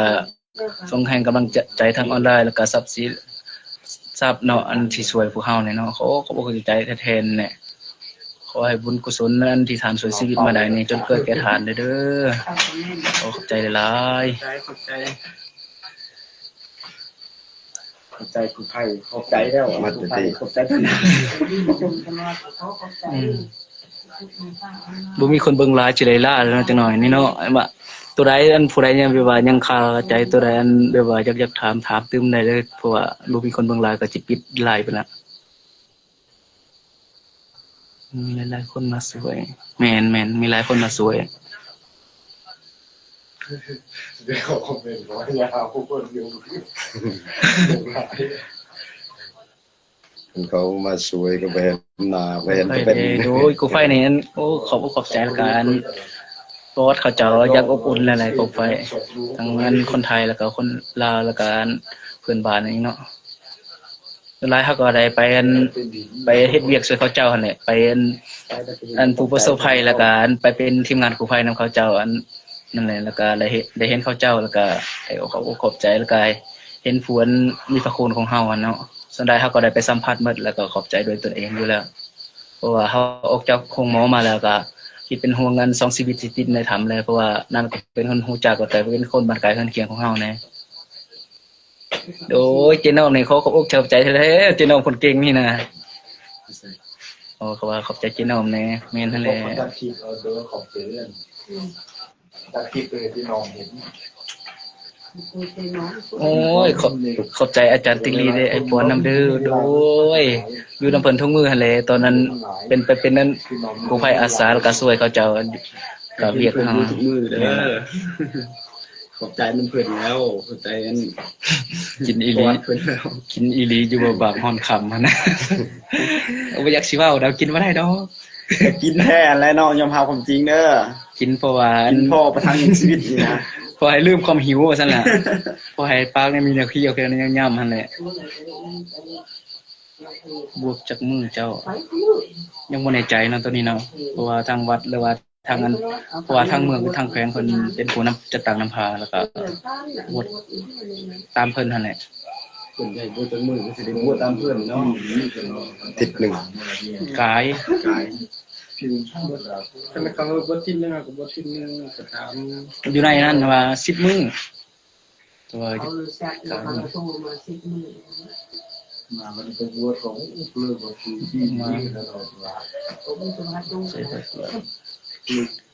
ส่งให้กำลังใจทางออนไลน์แล้วก็ทรัพย์เนาะอันที่ช่วยพวกเฮาเนี่ยเนาะเขาบอกใจแท้ๆเนี่ยขอให้บุญกุศลนั้นที่ทานช่วยชีวิตมาได้นี่จนเกิดแก่ทานเด้อขอบใจหลาย ขอบใจ ขอบใจผู้ไทยขอบใจแล้วผู้ไทยขอบใจท่าน บ่มีคนเบิ่งหลายสิได้ล่าแล้วจังหน่อยนี่เนาะว่าตัวใดอันผู้ใดยังแบบว่ายังคาใจตัวใดอันแบบว่าอยากถามตึมได้เลยเพราะว่าบ่มีคนเบิ่งหลายก็สิปิดไลน์ไปแล้วมีหลายๆคนมาสวยแม่นมีหลายคนมาสวย เดี๋ยวคอมเมนต์ว่ายาวผู้คนอยู่เขามาสวยก็ไปหน้าไปเห็นเป็น โอ้ยกูไฟนี่อันโอ้ขอบใจละกัน เพราะว่าเขาเจ้าอยากอบอุ่นหลายๆกองไฟทั้งอันคนไทยแล้วก็คนลาวแล้วก็อันเพื่อนบ้านนี่เนาะหลายเขาก็ได้ไปเฮ็ดเวียกช่วยเขาเจ้าหั่นแหละไปอันผู้ประสบภัยแล้วก็อันไปเป็นทีมงานกู้ภัยนำเขาเจ้าอันนั่นแหละแล้วก็ได้เห็นเขาเจ้าแล้วก็ได้ขอบใจแล้วก็เห็นผู้อันมีพระคุณของเฮาอันเนาะส่วนใดเฮาก็ได้ไปสัมผัสหมดแล้วก็ขอบใจด้วยตนเองอยู่แล้วเพราะว่าเฮาออกจากโรงหมอมาแล้วก็คิดเป็นห่วงกัน2ชีวิตที่ติดในถ้ำเลยเพราะว่านั่นก็เป็นคนฮู้จักก็แต่เป็นคนบ้านไกลเฮือนเคียงของเฮาแน่โอ้ยเจน้องนี่เขาก็อกใจแท้ๆเจน้องคนเก่งนี่นะโอ้เขาว่าขอบใจเจน้องแน่แม่นนั่นแหละ ตัดคลิปเด้อขอบใจเรื่องตัดคลิปเลยที่น้องเห็น โอ้ยขอบใจอาจารย์ติลีเด้ไอ้ปอนนำเด้อโดยอยู่นำเพิ่นทุกมื้อหั่นแหละตอนนั้นเป็นนั้นกู้ภัยอาสาแล้วก็ช่วยเขาเจ้าก็เวียกเฮา ทุกมือเด้อขอบใจมันเพิ่นแล้วขอบใจอัน กินอีหลีกินอีหลีอยู่บ่บางฮ้อนค่ำหั่นนะบ่อยากสิเว้าดอกกินบ่ได้ดอก กินแท้และเนาะยอมรับความจริงเด้อ กินเพราะว่า กินพอประทังชีวิตนี่นะ พอให้ลืมความหิวว่าซั่นล่ะพอให้ปากเนี่ยมีแนวเคี้ยวแค่นั้นย่ำๆหั่นแหละบวกจากมือเจ้ายังบ่แน่ใจเนาะตอนนี้เนาะเพราะว่าทางวัดหรือว่าทางนั้นเพราะว่าทางเมืองหรือทางแขวงเพิ่นเป็นผู้นำจัดตั้งนำพาแล้วก็บวชตามเพิ่นหั่นแหละ ส่วนใหญ่บ่จังมือก็สิได้บวชตามเพิ่นเนาะ ติดหนึ่ง กาย แต่มันก็บ่ทิ้งนึงก็บ่ทิ้งนึงก็ถาม อยู่ในนั้นว่า10มื้อแต่ว่า เอาเลยแซ่บแล้วก็ส่งมา10 มื้อ มามันเป็นวัวของเลือกว่าคือที่นี่ตลอดว่า ผมจะมาดู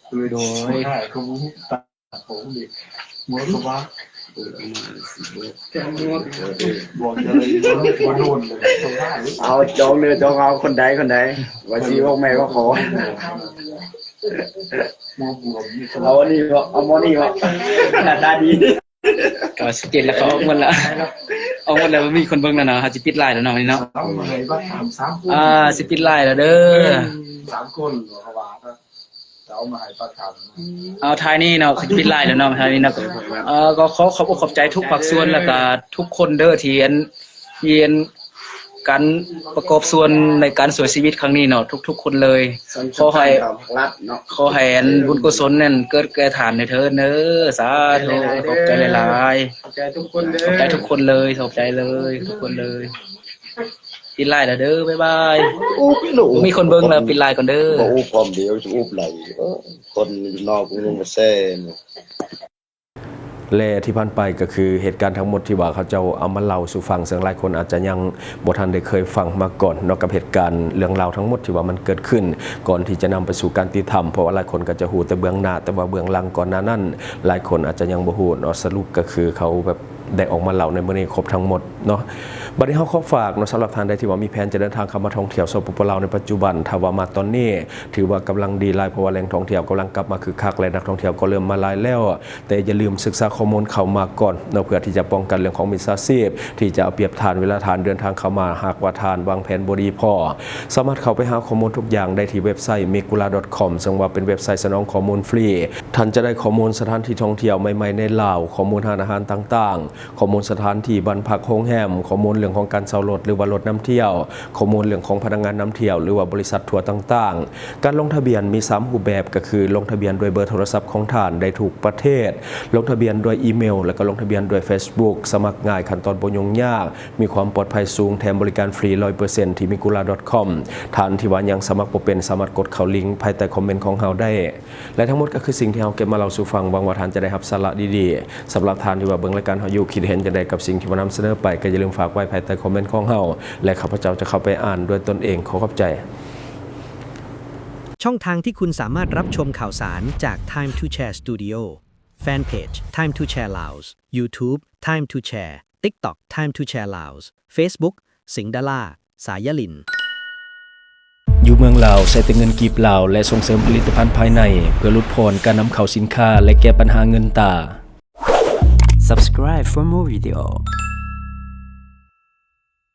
คือโดยเขาตัดผมดิมัวก็ว่า แต่มัว บอกจะเลยว่าโดนเลยตรงหน้าหรือ เอาจองเรือจองเอาคนใดว่าสิบอกแม่ก็ขอ มัวบวมนี่ เอาอันนี้บ่เอาหมอนี่บ่หน้าตาดี ก็17แล้วเขาออกหมดแล้วออกหมดแล้วบ่มีคนเบิ่งแล้วเนาะเฮาสิปิดไลน์แล้วเนาะนี่เนาะ ต้องมาให้ว่า3คน สิปิดไลน์แล้วเด้อ 3คนเขาว่าจะเอามาให้ประกัน เอาท้ายนี้เนาะสิปิดไลน์แล้วเนาะท้ายนี้เนาะก็ขอบใจทุกภาคส่วนแล้วก็ทุกคนเด้อที่เรียนการประกอบส่วนในการสวยชีวิตครั้งนี้เนาะทุกๆคนเลยขอให้ รัดเนาะ ขอให้อันบุญกุศลนั่นเกิดแก่ฐานในเถิดเด้อสาธุขอบใจหลาย ขอบใจทุกคนเด้ ๆขอบใจทุกคนเลยขอบใจเลยทุกคนเลยปิดไลน์แล้วเด้อบ๊ายบายมีคนเบิ่งแล้วปิดไลน์ก่อนเด้อ บ่อู้พร้อมเดียวจะอู้ไหลคนนอกมึงมาแซ่ และที่ผ่านไปก็คือเหตุการณ์ทั้งหมดที่ว่าเขาเจ้าเอามาเล่าสู่ฟังซึ่งหลายคนอาจจะยังบ่ทันได้เคยฟังมาก่อนนอกกับเหตุการณ์เรื่องราวทั้งหมดที่ว่ามันเกิดขึ้นก่อนที่จะนำไปสู่การติดธรรมเพราะว่าหลายคนก็จะฮู้แต่เบื้องหน้าแต่ว่าเบื้องหลังก่อนหน้านั้นหลายคนอาจจะยังบ่ฮู้เนาะสรุปก็คือเขาแบบได้ออกมาเล่าในมื้อนี้ครบทั้งหมดเนาะบัดนี้เฮาขอฝากเนาะสำหรับท่านใดที่ว่ามีแผนจะเดินทางเข้ามาท่องเที่ยวสปปลาวในปัจจุบันถ้าว่ามาตอนนี้ถือว่ากำลังดีหลายเพราะว่าแหล่งท่องเที่ยวกำลังกลับมาคึกคักและนักท่องเที่ยวก็เริ่มมาหลายแล้วแต่อย่าลืมศึกษาข้อมูลเข้ามาก่อนเนาะเพื่อที่จะป้องกันเรื่องของมิจฉาชีพที่จะเอาเปรียบทานเวลาทานเดินทางเข้ามาหากว่าทานวางแผนบ่ดีพอสามารถเข้าไปหาข้อมูลทุกอย่างได้ที่เว็บไซต์ megula.com ซึ่งว่าเป็นเว็บไซต์สนองข้อมูลฟรีท่านจะได้ข้อมูลสถานที่ท่องเที่ยวใหม่ๆในลาวข้อมูลร้านอาหารต่างๆข้อมูลสถานที่บ้านพักโรงแรมข้อมูลเรื่องของการเช่ารถหรือว่ารถนำเที่ยวข้อมูลเรื่องของพนักงานนำเที่ยวหรือว่าบริษัททัวร์ต่างๆการลงทะเบียนมี3รูปแบบก็คือลงทะเบียนด้วยเบอร์โทรศัพท์ของท่านได้ทุกประเทศลงทะเบียนด้วยอีเมลแล้วก็ลงทะเบียนด้วย Facebook สมัครง่ายขั้นตอนบ่ยุ่งยากมีความปลอดภัยสูงแถมบริการฟรี 100% ที่ megula.com ท่านที่ว่ายังสมัครบ่เป็นสามารถกดเข้าลิงก์ภายใต้คอมเมนต์ของเราได้และทั้งหมดก็คือสิ่งที่เราเก็บมาเล่าสู่ฟังหวังว่าท่านจะได้รับสาระดีๆสำหรับท่านที่ว่าเบิ่งรายการเราอยู่คิดเห็นจังไดกับสิ่งที่นำเสนอไปก็อย่าลืมฝากไว้ภายใต้คอมเมนต์ของเราและข้าพเจ้าจะเข้าไปอ่านด้วยตนเองขอขอบใจ ช่องทางที่คุณสามารถรับชมข่าวสารจาก Time to Share Studio Fanpage Time to Share Laos YouTube Time to Share TikTok Time to Share Laos Facebook สิงห์ดาราสายลินอยู่เมืองลาวใช้แต่เงินกีบลาวและส่งเสริมผลิตภัณฑ์ภายในเพื่อลดพรการนำเข้าสินค้าและแก้ปัญหาเงินตา Subscribe for more video.